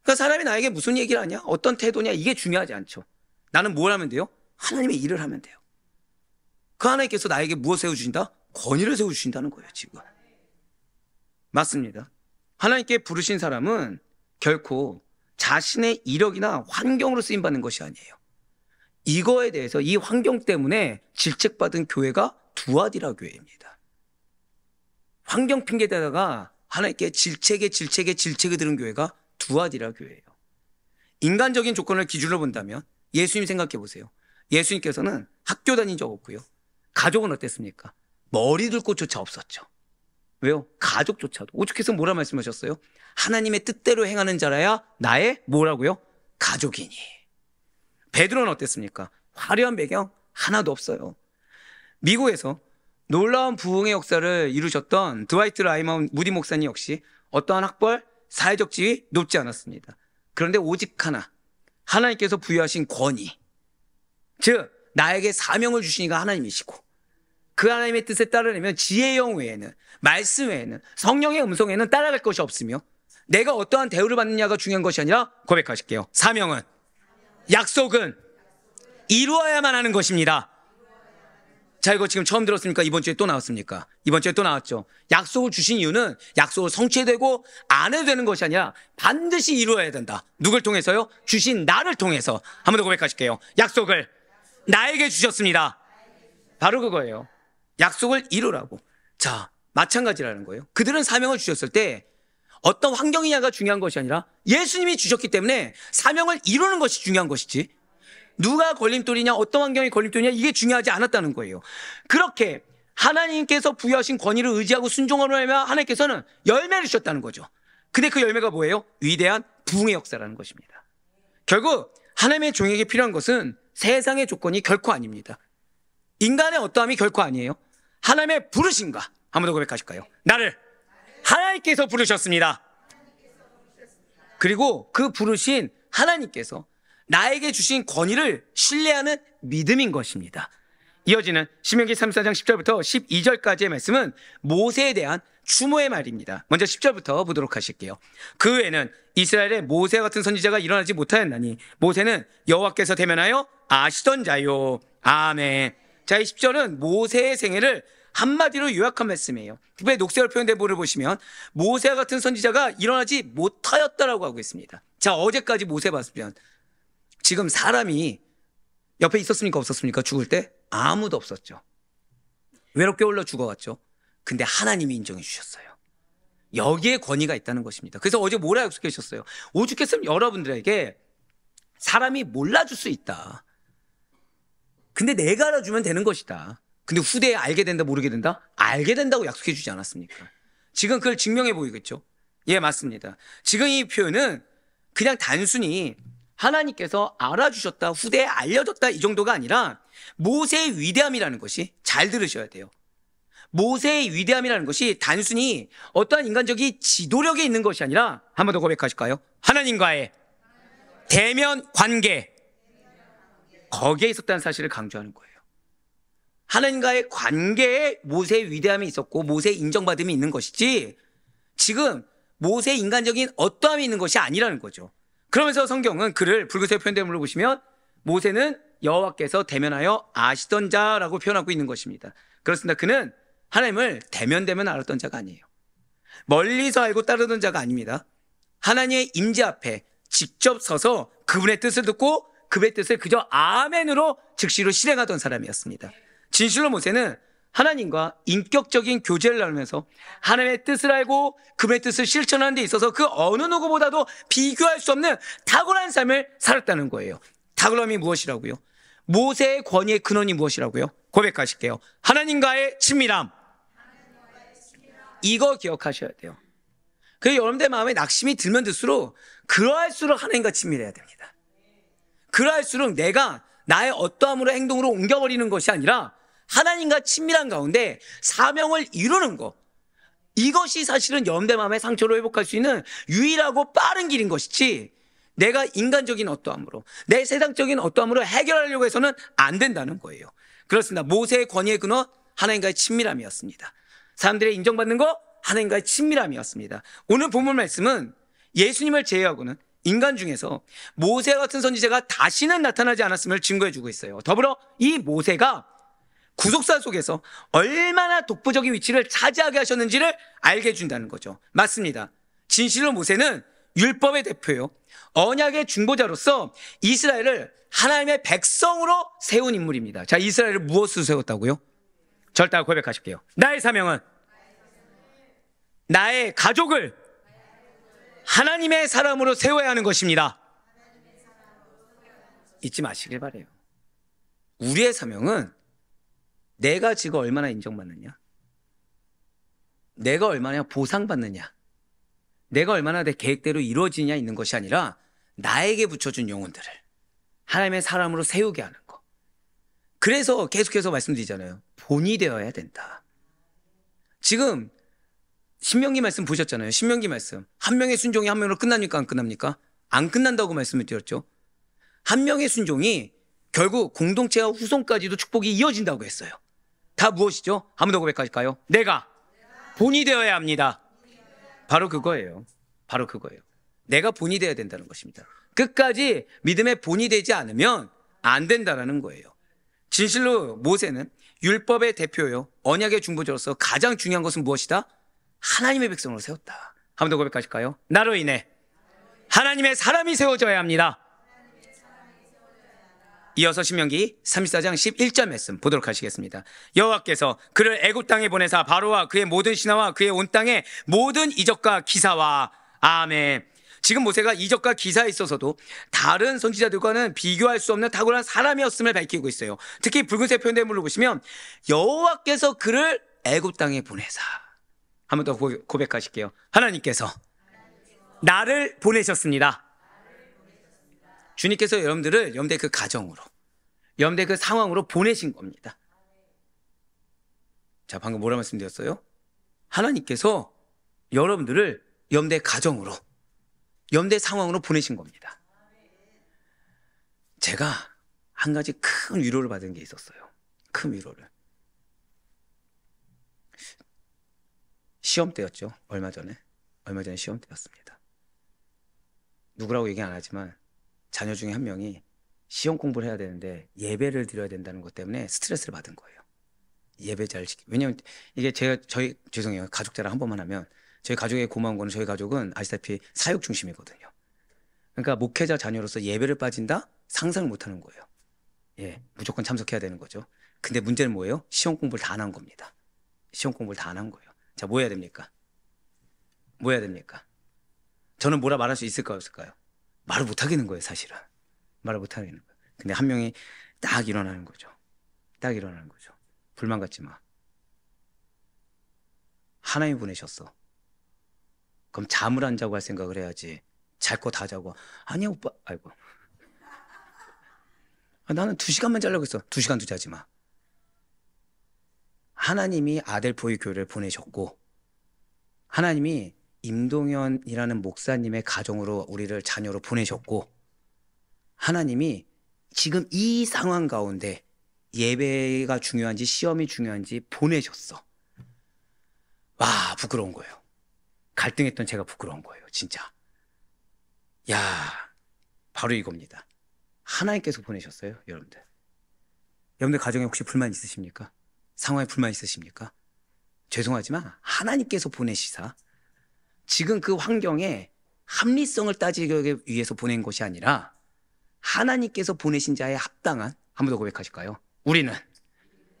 그러니까 사람이 나에게 무슨 얘기를 하냐? 어떤 태도냐? 이게 중요하지 않죠. 나는 뭘 하면 돼요? 하나님의 일을 하면 돼요. 그 하나님께서 나에게 무엇을 세워주신다? 권위를 세워주신다는 거예요, 지금. 맞습니다. 하나님께 부르신 사람은 결코 자신의 이력이나 환경으로 쓰임받는 것이 아니에요. 이거에 대해서 이 환경 때문에 질책받은 교회가 두아디라 교회입니다. 환경 핑계대다가 하나님께 질책에 들은 교회가 두아디라 교회예요. 인간적인 조건을 기준으로 본다면 예수님 생각해 보세요. 예수님께서는 학교 다닌 적 없고요. 가족은 어땠습니까? 머리 둘 곳조차 없었죠. 왜요? 가족조차도. 오죽해서 뭐라 말씀하셨어요? 하나님의 뜻대로 행하는 자라야 나의 뭐라고요? 가족이니. 베드로는 어땠습니까? 화려한 배경 하나도 없어요. 미국에서 놀라운 부흥의 역사를 이루셨던 드와이트 라이먼 무디 목사님 역시 어떠한 학벌, 사회적 지위 높지 않았습니다. 그런데 오직 하나, 하나님께서 부여하신 권위, 즉 나에게 사명을 주시니까 하나님이시고 그 하나님의 뜻에 따르려면 지혜의 영 외에는, 말씀 외에는, 성령의 음성 외에는 따라갈 것이 없으며 내가 어떠한 대우를 받느냐가 중요한 것이 아니라 고백하실게요. 사명은, 약속은 이루어야만 하는 것입니다. 자, 이거 지금 처음 들었습니까? 이번 주에 또 나왔습니까? 이번 주에 또 나왔죠. 약속을 주신 이유는 약속을 성취되고 안 해도 되는 것이 아니라 반드시 이루어야 된다. 누굴 통해서요? 주신 나를 통해서. 한 번 더 고백하실게요. 약속을 나에게 주셨습니다. 바로 그거예요. 약속을 이루라고. 자, 마찬가지라는 거예요. 그들은 사명을 주셨을 때 어떤 환경이냐가 중요한 것이 아니라 예수님이 주셨기 때문에 사명을 이루는 것이 중요한 것이지 누가 걸림돌이냐 어떤 환경이 걸림돌이냐 이게 중요하지 않았다는 거예요. 그렇게 하나님께서 부여하신 권위를 의지하고 순종하려 하면 하나님께서는 열매를 주셨다는 거죠. 근데 그 열매가 뭐예요? 위대한 부흥의 역사라는 것입니다. 결국 하나님의 종에게 필요한 것은 세상의 조건이 결코 아닙니다. 인간의 어떠함이 결코 아니에요. 하나님의 부르심과 한 번 더 고백하실까요? 나를 하나님께서 부르셨습니다. 그리고 그 부르신 하나님께서 나에게 주신 권위를 신뢰하는 믿음인 것입니다. 이어지는 신명기 34장 10절부터 12절까지의 말씀은 모세에 대한 추모의 말입니다. 먼저 10절부터 보도록 하실게요. 그 후에는 이스라엘에 모세와 같은 선지자가 일어나지 못하였나니 모세는 여호와께서 대면하여 아시던 자요. 아멘. 자, 이 10절은 모세의 생애를 한마디로 요약한 말씀이에요. 특별히 녹색으로 표현된 부분을 보시면 모세와 같은 선지자가 일어나지 못하였다라고 하고 있습니다. 자, 어제까지 모세 봤으면 지금 사람이 옆에 있었습니까? 없었습니까? 죽을 때? 아무도 없었죠. 외롭게 홀로 죽어갔죠. 근데 하나님이 인정해 주셨어요. 여기에 권위가 있다는 것입니다. 그래서 어제 뭐라 약속해 주셨어요? 오죽했으면 여러분들에게 사람이 몰라줄 수 있다. 근데 내가 알아주면 되는 것이다. 근데 후대에 알게 된다 모르게 된다? 알게 된다고 약속해 주지 않았습니까? 지금 그걸 증명해 보이겠죠? 예, 맞습니다. 지금 이 표현은 그냥 단순히 하나님께서 알아주셨다, 후대에 알려줬다 이 정도가 아니라 모세의 위대함이라는 것이, 잘 들으셔야 돼요. 모세의 위대함이라는 것이 단순히 어떠한 인간적인 지도력에 있는 것이 아니라, 한 번 더 고백하실까요? 하나님과의 대면 관계, 거기에 있었다는 사실을 강조하는 거예요. 하나님과의 관계에 모세의 위대함이 있었고 모세의 인정받음이 있는 것이지, 지금 모세의 인간적인 어떠함이 있는 것이 아니라는 거죠. 그러면서 성경은 그를 붉은색 표현됨으로 보시면 모세는 여호와께서 대면하여 아시던 자라고 표현하고 있는 것입니다. 그렇습니다. 그는 하나님을 대면 알았던 자가 아니에요. 멀리서 알고 따르던 자가 아닙니다. 하나님의 임재 앞에 직접 서서 그분의 뜻을 듣고 그분의 뜻을 그저 아멘으로 즉시로 실행하던 사람이었습니다. 진실로 모세는 하나님과 인격적인 교제를 나누면서 하나님의 뜻을 알고 그분의 뜻을 실천하는 데 있어서 그 어느 누구보다도 비교할 수 없는 탁월한 삶을 살았다는 거예요. 탁월함이 무엇이라고요? 모세의 권위의 근원이 무엇이라고요? 고백하실게요. 하나님과의 친밀함. 이거 기억하셔야 돼요. 그래서 여러분들 마음에 낙심이 들면 들수록 그러할수록 하나님과 친밀해야 됩니다. 그러할수록 내가 나의 어떠함으로 행동으로 옮겨버리는 것이 아니라 하나님과 친밀한 가운데 사명을 이루는 것, 이것이 사실은 여러분들 마음의 상처를 회복할 수 있는 유일하고 빠른 길인 것이지, 내가 인간적인 어떠함으로, 내 세상적인 어떠함으로 해결하려고 해서는 안 된다는 거예요. 그렇습니다. 모세의 권위의 근원, 하나님과의 친밀함이었습니다. 사람들의 인정받는 것, 하나님과의 친밀함이었습니다. 오늘 본문 말씀은 예수님을 제외하고는 인간 중에서 모세와 같은 선지자가 다시는 나타나지 않았음을 증거해주고 있어요. 더불어 이 모세가 구속사 속에서 얼마나 독보적인 위치를 차지하게 하셨는지를 알게 해준다는 거죠. 맞습니다. 진실로 모세는 율법의 대표요, 언약의 중보자로서 이스라엘을 하나님의 백성으로 세운 인물입니다. 자, 이스라엘을 무엇으로 세웠다고요? 절대 고백하실게요. 나의 사명은 나의 가족을 하나님의 사람으로 세워야 하는 것입니다. 잊지 마시길 바래요. 우리의 사명은 내가 지금 얼마나 인정받느냐, 내가 얼마나 보상받느냐, 내가 얼마나 내 계획대로 이루어지냐 있는 것이 아니라 나에게 붙여준 영혼들을 하나님의 사람으로 세우게 하는 것. 그래서 계속해서 말씀드리잖아요. 본이 되어야 된다. 지금 신명기 말씀 보셨잖아요. 신명기 말씀, 한 명의 순종이 한 명으로 끝납니까? 안 끝납니까? 안 끝난다고 말씀을 드렸죠. 한 명의 순종이 결국 공동체와 후손까지도 축복이 이어진다고 했어요. 다 무엇이죠? 한 번 더 고백할까요? 내가 본이 되어야 합니다. 바로 그거예요. 바로 그거예요. 내가 본이 되어야 된다는 것입니다. 끝까지 믿음의 본이 되지 않으면 안 된다는 거예요. 진실로 모세는 율법의 대표요, 언약의 중보자로서 가장 중요한 것은 무엇이다? 하나님의 백성으로 세웠다. 한 번 더 고백하실까요? 나로 인해 하나님의 사람이 세워져야 합니다. 이어서 신명기 34장 11절 말씀 보도록 하시겠습니다. 여호와께서 그를 애굽 땅에 보내사 바로와 그의 모든 신하와 그의 온 땅의 모든 이적과 기사와, 아멘. 지금 모세가 이적과 기사에 있어서도 다른 선지자들과는 비교할 수 없는 탁월한 사람이었음을 밝히고 있어요. 특히 붉은색 표현된 물로 보시면 여호와께서 그를 애굽 땅에 보내사, 한 번 더 고백하실게요. 하나님께서 나를 보내셨습니다. 주님께서 여러분들의 그 가정으로, 여러분들의 그 상황으로 보내신 겁니다. 자, 방금 뭐라 말씀드렸어요? 하나님께서 여러분들을 여러분들의 가정으로, 염대 상황으로 보내신 겁니다. 제가 한 가지 큰 위로를 받은 게 있었어요. 큰 위로를. 시험 때였죠. 얼마 전에 시험 때였습니다. 누구라고 얘기 안 하지만 자녀 중에 한 명이 시험 공부를 해야 되는데 예배를 드려야 된다는 것 때문에 스트레스를 받은 거예요. 예배 잘 지키. 왜냐면 이게 죄송해요. 가족 자랑 한 번만 하면 저희 가족의 고마운 거는 저희 가족은 아시다시피 사역 중심이거든요. 그러니까 목회자 자녀로서 예배를 빠진다? 상상을 못 하는 거예요. 예, 무조건 참석해야 되는 거죠. 근데 문제는 뭐예요? 시험 공부를 다 안 한 겁니다. 시험 공부를 다 안 한 거예요. 자, 뭐 해야 됩니까? 뭐 해야 됩니까? 저는 뭐라 말할 수 있을까요, 없을까요? 말을 못 하겠는 거예요, 사실은. 말을 못 하겠는 거예요. 근데 한 명이 딱 일어나는 거죠. 딱 일어나는 거죠. 불만 갖지 마. 하나님 보내셨어. 그럼 잠을 안 자고 할 생각을 해야지. 잘 거 다 자고. 아니야, 오빠. 아이고. 나는 2시간만 자려고 했어. 2시간도 자지 마. 하나님이 아델포이 교회를 보내셨고, 하나님이 임동현이라는 목사님의 가정으로 우리를 자녀로 보내셨고, 하나님이 지금 이 상황 가운데 예배가 중요한지 시험이 중요한지 보내셨어. 와, 부끄러운 거예요. 갈등했던 제가 부끄러운 거예요, 진짜. 야, 바로 이겁니다. 하나님께서 보내셨어요, 여러분들. 여러분들 가정에 혹시 불만 있으십니까? 상황에 불만 있으십니까? 죄송하지만 하나님께서 보내시사 지금 그 환경에 합리성을 따지기 위해서 보낸 것이 아니라 하나님께서 보내신 자에 합당한, 한 번 더 고백하실까요? 우리는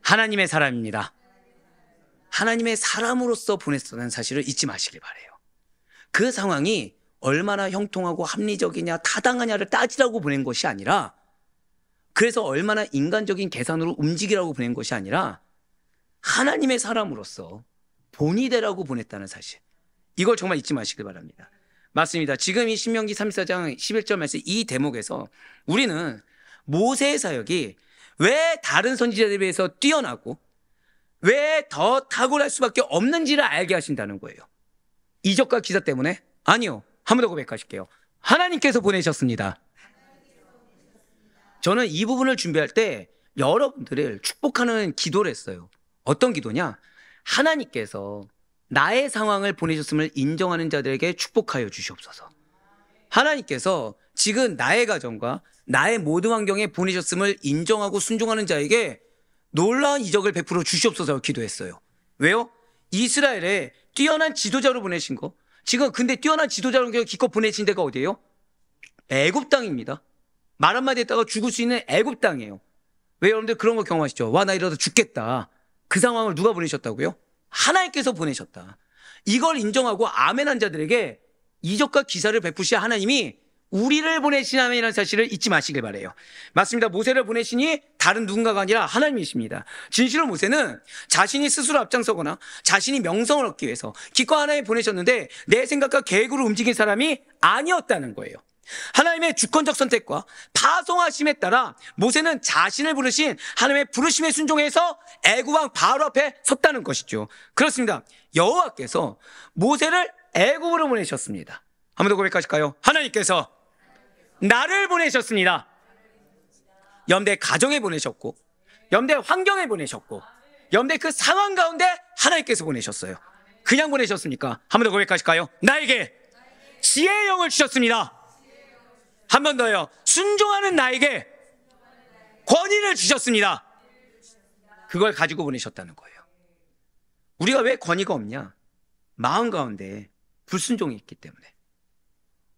하나님의 사람입니다. 하나님의 사람으로서 보냈다는 사실을 잊지 마시길 바라요. 그 상황이 얼마나 형통하고 합리적이냐 타당하냐를 따지라고 보낸 것이 아니라, 그래서 얼마나 인간적인 계산으로 움직이라고 보낸 것이 아니라 하나님의 사람으로서 본이 되라고 보냈다는 사실, 이걸 정말 잊지 마시길 바랍니다. 맞습니다. 지금 이 신명기 34장 11절 말씀 이 대목에서 우리는 모세의 사역이 왜 다른 선지자들에 비해서 뛰어나고 왜 더 탁월할 수밖에 없는지를 알게 하신다는 거예요. 이적과 기사 때문에? 아니요. 한 번 더 고백하실게요. 하나님께서 보내셨습니다. 저는 이 부분을 준비할 때 여러분들을 축복하는 기도를 했어요. 어떤 기도냐? 하나님께서 나의 상황을 보내셨음을 인정하는 자들에게 축복하여 주시옵소서. 하나님께서 지금 나의 가정과 나의 모든 환경에 보내셨음을 인정하고 순종하는 자에게 놀라운 이적을 베풀어 주시옵소서 기도했어요. 왜요? 이스라엘에 뛰어난 지도자로 보내신 거. 지금 근데 뛰어난 지도자로 기껏 보내신 데가 어디예요? 애굽 땅입니다. 말 한마디 했다가 죽을 수 있는 애굽 땅이에요. 왜 여러분들 그런 거 경험하시죠? 와, 나 이러다 죽겠다. 그 상황을 누가 보내셨다고요? 하나님께서 보내셨다. 이걸 인정하고 아멘한 자들에게 이적과 기사를 베푸시 하나님이 우리를 보내시나이라는 사실을 잊지 마시길 바래요. 맞습니다. 모세를 보내시니 다른 누군가가 아니라 하나님이십니다. 진실로 모세는 자신이 스스로 앞장서거나 자신이 명성을 얻기 위해서 기껏 하나님 보내셨는데 내 생각과 계획으로 움직인 사람이 아니었다는 거예요. 하나님의 주권적 선택과 파송하심에 따라 모세는 자신을 부르신 하나님의 부르심에 순종해서 애굽왕 바로 앞에 섰다는 것이죠. 그렇습니다. 여호와께서 모세를 애굽으로 보내셨습니다. 한 번 더 고백하실까요? 하나님께서 나를 보내셨습니다. 염대 가정에 보내셨고, 염대 환경에 보내셨고, 염대 그 상황 가운데 하나님께서 보내셨어요. 그냥 보내셨습니까? 한 번 더 고백하실까요? 나에게 지혜의 영을 주셨습니다. 한 번 더요. 순종하는 나에게 권위를 주셨습니다. 그걸 가지고 보내셨다는 거예요. 우리가 왜 권위가 없냐? 마음 가운데 불순종이 있기 때문에.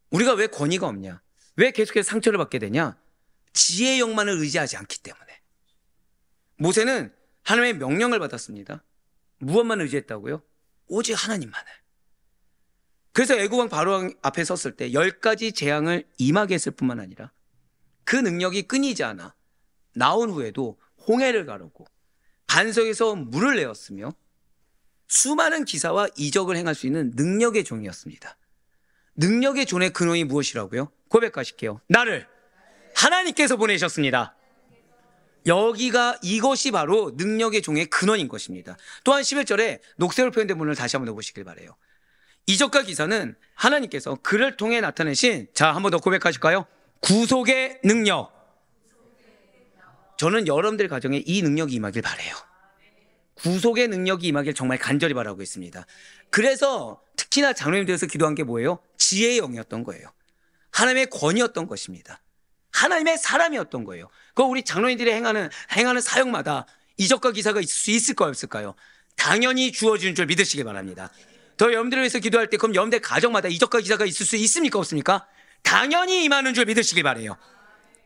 우리가 왜 권위가 없냐? 왜 계속해서 상처를 받게 되냐? 지혜의 영만을 의지하지 않기 때문에. 모세는 하나님의 명령을 받았습니다. 무엇만 의지했다고요? 오직 하나님만을. 그래서 애굽왕 바로 앞에 섰을 때 10가지 재앙을 임하게 했을 뿐만 아니라 그 능력이 끊이지 않아 나온 후에도 홍해를 가르고 반석에서 물을 내었으며 수많은 기사와 이적을 행할 수 있는 능력의 종이었습니다. 능력의 종의 근원이 무엇이라고요? 고백하실게요. 나를 하나님께서 보내셨습니다. 이것이 바로 능력의 종의 근원인 것입니다. 또한 11절에 녹색으로 표현된 부분을 다시 한번 보시길 바라요. 이적과 기사는 하나님께서 그를 통해 나타내신, 자, 한 번 더 고백하실까요? 구속의 능력. 저는 여러분들 가정에 이 능력이 임하길 바라요. 구속의 능력이 임하길 정말 간절히 바라고 있습니다. 그래서 특히나 장로님들에서 기도한 게 뭐예요? 지혜의 영이었던 거예요. 하나님의 권위였던 것입니다. 하나님의 사람이었던 거예요. 그 우리 장로님들이 행하는 사역마다 이적과 기사가 있을 수 있을까요, 없을까요? 당연히 주어지는 줄 믿으시길 바랍니다. 더 여러분들을 위해서 기도할 때 그럼 여러분들 가정마다 이적과 기사가 있을 수 있습니까, 없습니까? 당연히 임하는 줄 믿으시길 바라요.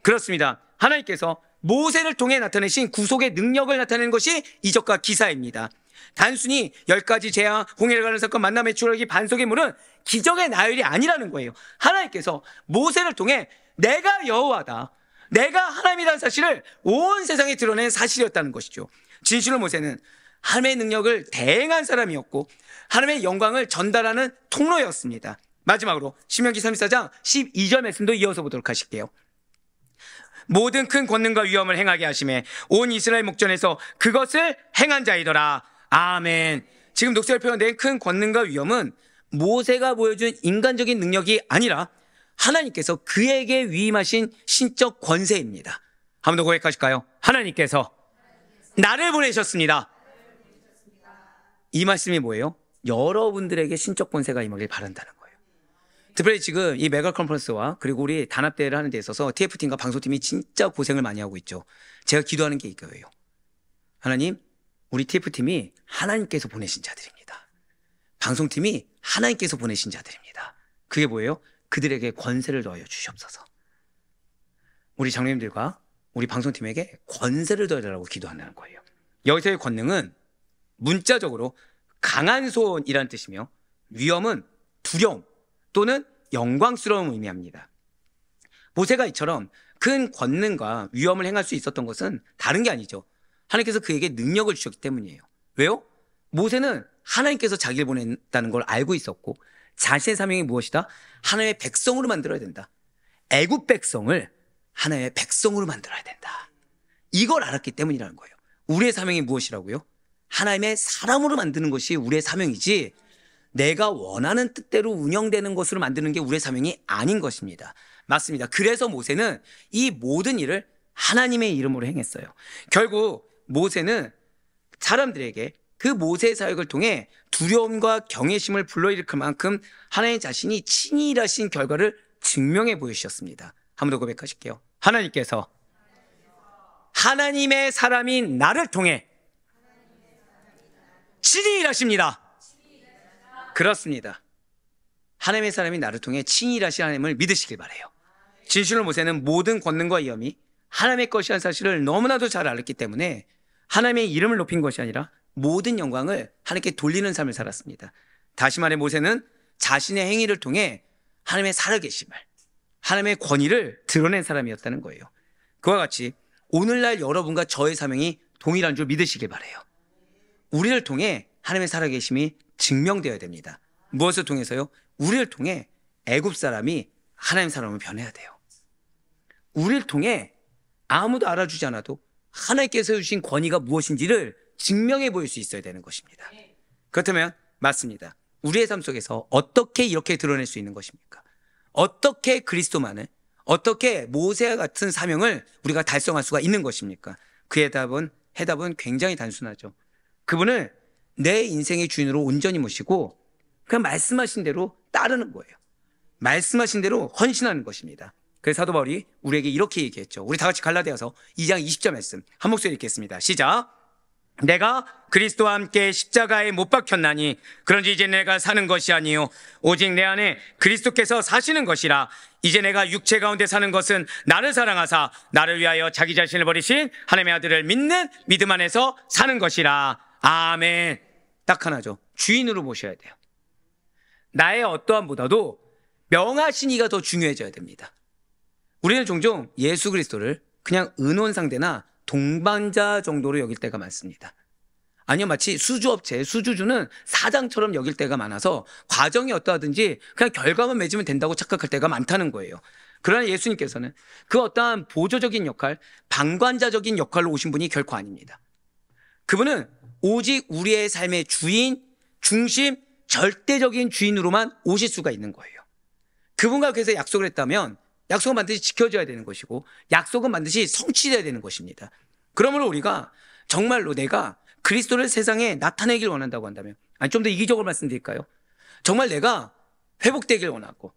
그렇습니다. 하나님께서 모세를 통해 나타내신 구속의 능력을 나타내는 것이 이적과 기사입니다. 단순히 10가지 재앙, 홍해를 가는 사건, 만남의 추락이 반석의 물은 기적의 나열이 아니라는 거예요. 하나님께서 모세를 통해 내가 여호와다, 내가 하나님이라는 사실을 온 세상에 드러낸 사실이었다는 것이죠. 진실로 모세는 하나님의 능력을 대행한 사람이었고 하나님의 영광을 전달하는 통로였습니다. 마지막으로 신명기 34장 12절 말씀도 이어서 보도록 하실게요. 모든 큰 권능과 위엄을 행하게 하심에 온 이스라엘 목전에서 그것을 행한 자이더라. 아멘. 지금 녹색을 표현된 큰 권능과 위엄은 모세가 보여준 인간적인 능력이 아니라 하나님께서 그에게 위임하신 신적 권세입니다. 한 번 더 고백하실까요? 하나님께서 나를 보내셨습니다. 이 말씀이 뭐예요? 여러분들에게 신적 권세가 임하길 바란다는 거예요. 특별히 지금 이 메가 컨퍼런스와 그리고 우리 단합대회를 하는 데 있어서 TF팀과 방송팀이 진짜 고생을 많이 하고 있죠. 제가 기도하는 게 이거예요. 하나님, 우리 TF팀이 하나님께서 보내신 자들입니다. 방송팀이 하나님께서 보내신 자들입니다. 그게 뭐예요? 그들에게 권세를 더하여 주시옵소서. 우리 장로님들과 우리 방송팀에게 권세를 더해달라고 기도한다는 거예요. 여기서의 권능은 문자적으로 강한 손이라는 뜻이며 위엄은 두려움 또는 영광스러움을 의미합니다. 모세가 이처럼 큰 권능과 위엄을 행할 수 있었던 것은 다른 게 아니죠. 하나님께서 그에게 능력을 주셨기 때문이에요. 왜요? 모세는 하나님께서 자기를 보냈다는 걸 알고 있었고 자신의 사명이 무엇이다? 하나님의 백성으로 만들어야 된다. 애굽 백성을 하나님의 백성으로 만들어야 된다. 이걸 알았기 때문이라는 거예요. 우리의 사명이 무엇이라고요? 하나님의 사람으로 만드는 것이 우리의 사명이지 내가 원하는 뜻대로 운영되는 것으로 만드는 게 우리의 사명이 아닌 것입니다. 맞습니다. 그래서 모세는 이 모든 일을 하나님의 이름으로 행했어요. 결국 모세는 사람들에게 그 모세의 사역을 통해 두려움과 경외심을 불러일으킬 만큼 하나님 자신이 친히 일하신 결과를 증명해 보이셨습니다. 한 번 더 고백하실게요. 하나님께서 하나님의 사람인 나를 통해 친히 일하십니다. 그렇습니다. 하나님의 사람이 나를 통해 친히 일하신 하나님을 믿으시길 바라요. 진실로 모세는 모든 권능과 위엄이 하나님의 것이라는 사실을 너무나도 잘 알았기 때문에 하나님의 이름을 높인 것이 아니라 모든 영광을 하나님께 돌리는 삶을 살았습니다. 다시 말해 모세는 자신의 행위를 통해 하나님의 살아계심을, 하나님의 권위를 드러낸 사람이었다는 거예요. 그와 같이 오늘날 여러분과 저의 사명이 동일한 줄 믿으시길 바라요. 우리를 통해 하나님의 살아계심이 증명되어야 됩니다. 무엇을 통해서요? 우리를 통해 애굽 사람이 하나님 사람으로 변해야 돼요. 우리를 통해 아무도 알아주지 않아도 하나님께서 주신 권위가 무엇인지를 증명해 보일 수 있어야 되는 것입니다. 그렇다면 맞습니다. 우리의 삶 속에서 어떻게 이렇게 드러낼 수 있는 것입니까? 어떻게 그리스도만을, 어떻게 모세와 같은 사명을 우리가 달성할 수가 있는 것입니까? 그 해답은 굉장히 단순하죠. 그분을 내 인생의 주인으로 온전히 모시고 그냥 말씀하신 대로 따르는 거예요. 말씀하신 대로 헌신하는 것입니다. 그래서 사도 바울이 우리에게 이렇게 얘기했죠. 우리 다 같이 갈라디아서 2장 20절 말씀 한 목소리 읽겠습니다. 시작. 내가 그리스도와 함께 십자가에 못 박혔나니 그런지 이제 내가 사는 것이 아니요 오직 내 안에 그리스도께서 사시는 것이라. 이제 내가 육체 가운데 사는 것은 나를 사랑하사 나를 위하여 자기 자신을 버리신 하나님의 아들을 믿는 믿음 안에서 사는 것이라. 아멘. 딱 하나죠. 주인으로 모셔야 돼요. 나의 어떠함보다도 명하신 이가 더 중요해져야 됩니다. 우리는 종종 예수 그리스도를 그냥 은혼상대나 동반자 정도로 여길 때가 많습니다. 아니요, 마치 수주업체, 수주주는 사장처럼 여길 때가 많아서 과정이 어떠하든지 그냥 결과만 맺으면 된다고 착각할 때가 많다는 거예요. 그러나 예수님께서는 그 어떠한 보조적인 역할, 방관자적인 역할로 오신 분이 결코 아닙니다. 그분은 오직 우리의 삶의 주인, 중심, 절대적인 주인으로만 오실 수가 있는 거예요. 그분과 그래서 약속을 했다면 약속은 반드시 지켜줘야 되는 것이고 약속은 반드시 성취돼야 되는 것입니다. 그러므로 우리가 정말로 내가 그리스도를 세상에 나타내길 원한다고 한다면, 아니 좀 더 이기적으로 말씀드릴까요? 정말 내가 회복되길 원하고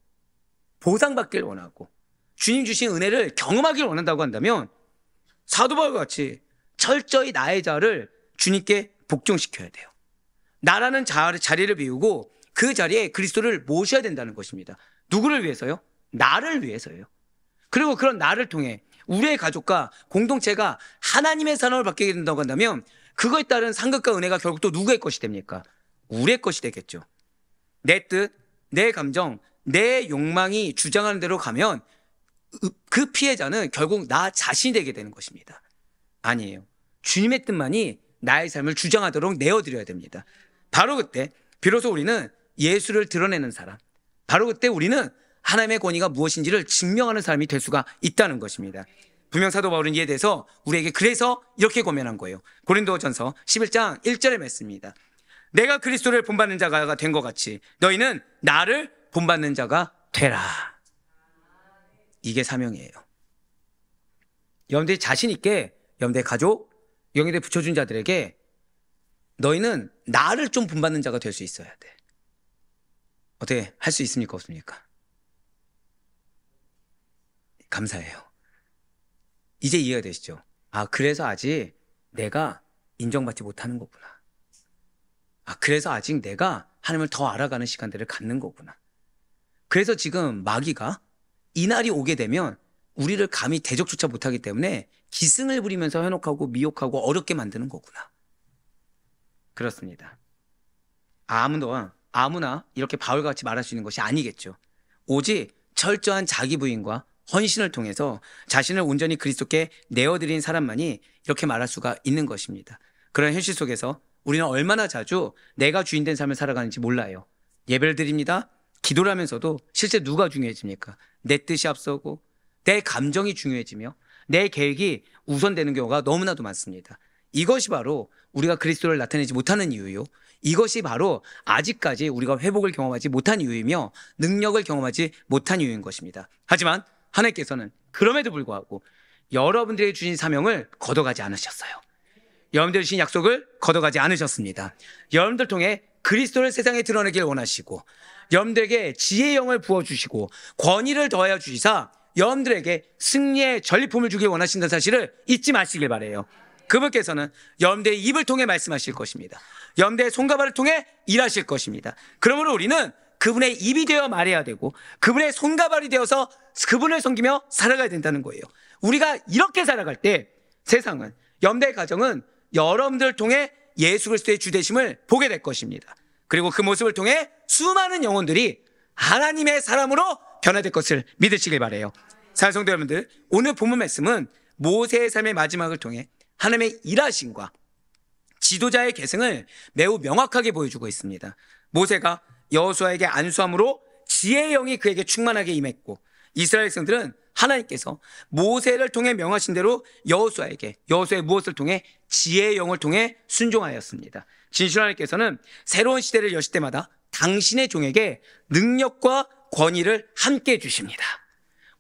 보상받길 원하고 주님 주신 은혜를 경험하길 원한다고 한다면 사도 바울과 같이 철저히 나의 자아를 주님께 복종시켜야 돼요. 나라는 자리를 비우고 그 자리에 그리스도를 모셔야 된다는 것입니다. 누구를 위해서요? 나를 위해서요. 그리고 그런 나를 통해 우리의 가족과 공동체가 하나님의 사랑을 받게 된다고 한다면 그거에 따른 상급과 은혜가 결국 또 누구의 것이 됩니까? 우리의 것이 되겠죠. 내 뜻, 내 감정, 내 욕망이 주장하는 대로 가면 그 피해자는 결국 나 자신이 되게 되는 것입니다. 아니에요. 주님의 뜻만이 나의 삶을 주장하도록 내어드려야 됩니다. 바로 그때 비로소 우리는 예수를 드러내는 사람, 바로 그때 우리는 하나님의 권위가 무엇인지를 증명하는 사람이 될 수가 있다는 것입니다. 분명 사도 바울은 이에 대해서 우리에게 그래서 이렇게 권면한 거예요. 고린도전서 11장 1절에 맺습니다. 내가 그리스도를 본받는 자가 된 것 같이 너희는 나를 본받는 자가 되라. 이게 사명이에요. 여러분들이 자신 있게 여러분들의 가족, 여러분들의 붙여준 자들에게 너희는 나를 좀 본받는 자가 될 수 있어야 돼. 어떻게 할 수 있습니까? 없습니까? 감사해요. 이제 이해가 되시죠? 아, 그래서 아직 내가 인정받지 못하는 거구나. 아, 그래서 아직 내가 하나님을 더 알아가는 시간들을 갖는 거구나. 그래서 지금 마귀가 이 날이 오게 되면 우리를 감히 대적조차 못하기 때문에 기승을 부리면서 현혹하고 미혹하고 어렵게 만드는 거구나. 그렇습니다. 아무나 이렇게 바울과 같이 말할 수 있는 것이 아니겠죠. 오직 철저한 자기 부인과 헌신을 통해서 자신을 온전히 그리스도께 내어드린 사람만이 이렇게 말할 수가 있는 것입니다. 그런 현실 속에서 우리는 얼마나 자주 내가 주인된 삶을 살아가는지 몰라요. 예배를 드립니다. 기도를 하면서도 실제 누가 중요해집니까? 내 뜻이 앞서고 내 감정이 중요해지며 내 계획이 우선되는 경우가 너무나도 많습니다. 이것이 바로 우리가 그리스도를 나타내지 못하는 이유요. 이것이 바로 아직까지 우리가 회복을 경험하지 못한 이유이며 능력을 경험하지 못한 이유인 것입니다. 하지만 하나님께서는 그럼에도 불구하고 여러분들에게 주신 사명을 걷어가지 않으셨어요. 여러분들 주신 약속을 걷어가지 않으셨습니다. 여러분들 통해 그리스도를 세상에 드러내길 원하시고 여러분들에게 지혜의 영을 부어주시고 권위를 더하여 주시사 여러분들에게 승리의 전리품을 주길 원하신다는 사실을 잊지 마시길 바라요. 그분께서는 여러분들의 입을 통해 말씀하실 것입니다. 여러분들의 손과 발을 통해 일하실 것입니다. 그러므로 우리는 그분의 입이 되어 말해야 되고 그분의 손과 발이 되어서 그분을 섬기며 살아가야 된다는 거예요. 우리가 이렇게 살아갈 때 세상은, 여러분들의 가정은 여러분들을 통해 예수 그리스도의 주되심을 보게 될 것입니다. 그리고 그 모습을 통해 수많은 영혼들이 하나님의 사람으로 변화될 것을 믿으시길 바라요. 사랑하는 성도 여러분들, 오늘 본문 말씀은 모세의 삶의 마지막을 통해 하나님의 일하심과 지도자의 계승을 매우 명확하게 보여주고 있습니다. 모세가 여호수아에게 안수함으로 지혜의 영이 그에게 충만하게 임했고 이스라엘 백성들은 하나님께서 모세를 통해 명하신 대로 여호수아의 무엇을 통해 지혜의 영을 통해 순종하였습니다. 진실 하나님께서는 새로운 시대를 여실 때마다 당신의 종에게 능력과 권위를 함께 주십니다.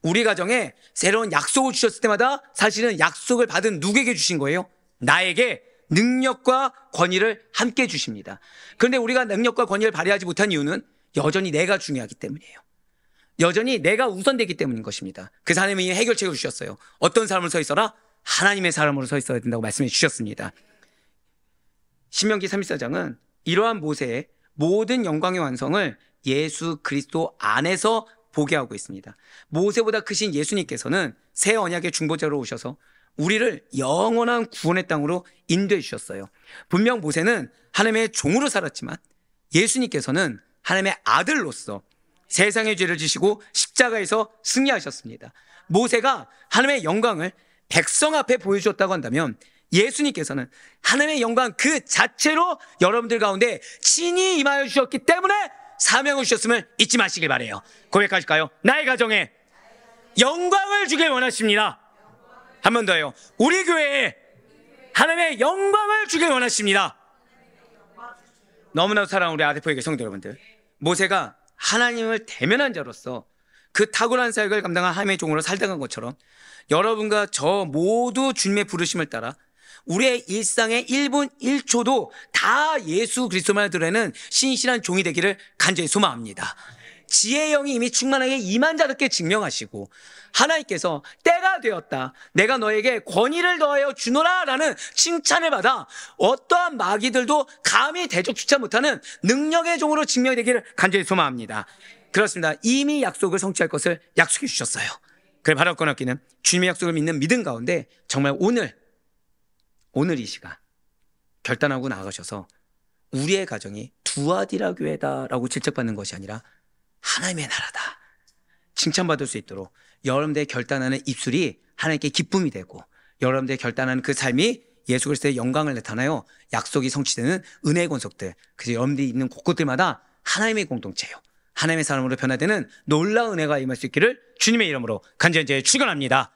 우리 가정에 새로운 약속을 주셨을 때마다 사실은 약속을 받은 누구에게 주신 거예요? 나에게 능력과 권위를 함께 주십니다. 그런데 우리가 능력과 권위를 발휘하지 못한 이유는 여전히 내가 중요하기 때문이에요. 여전히 내가 우선되기 때문인 것입니다. 그래서 하나님이 해결책을 주셨어요. 어떤 사람으로 서 있어라? 하나님의 사람으로 서 있어야 된다고 말씀해 주셨습니다. 신명기 34장은 이러한 모세의 모든 영광의 완성을 예수 그리스도 안에서 보게 하고 있습니다. 모세보다 크신 예수님께서는 새 언약의 중보자로 오셔서 우리를 영원한 구원의 땅으로 인도해 주셨어요. 분명 모세는 하나님의 종으로 살았지만 예수님께서는 하나님의 아들로서 세상의 죄를 지시고 십자가에서 승리하셨습니다. 모세가 하나님의 영광을 백성 앞에 보여주었다고 한다면 예수님께서는 하나님의 영광 그 자체로 여러분들 가운데 친히 임하여 주셨기 때문에 사명을 주셨음을 잊지 마시길 바라요. 고백하실까요? 나의 가정에 영광을 주길 원하십니다. 한 번 더요. 우리 교회에 하나님의 영광을 주길 원하십니다. 너무나도 사랑하는 우리 아데포에게 성도 여러분들, 모세가 하나님을 대면한 자로서 그 탁월한 사역을 감당한 하나님의 종으로 살다간 것처럼 여러분과 저 모두 주님의 부르심을 따라 우리의 일상의 1분 1초도 다 예수 그리스도만을 드러내는 신실한 종이 되기를 간절히 소망합니다. 지혜의 영이 이미 충만하게 임한 자들께 증명하시고 하나님께서 때가 되었다, 내가 너에게 권위를 더하여 주노라 라는 칭찬을 받아 어떠한 마귀들도 감히 대적주차 못하는 능력의 종으로 증명이 되기를 간절히 소망합니다. 그렇습니다. 이미 약속을 성취할 것을 약속해 주셨어요. 그래 바로 꺼놓기는 주님의 약속을 믿는 믿음 가운데 정말 오늘 이 시간 결단하고 나가셔서 우리의 가정이 두아디라 교회다라고 질책받는 것이 아니라 하나님의 나라다 칭찬받을 수 있도록 여러분들의 결단하는 입술이 하나님께 기쁨이 되고 여러분들의 결단하는 그 삶이 예수 그리스도의 영광을 나타나요 약속이 성취되는 은혜의 권속들, 그래서 여러분들이 있는 곳곳들마다 하나님의 공동체요, 하나님의 사람으로 변화되는 놀라운 은혜가 임할 수 있기를 주님의 이름으로 간절히 축원합니다.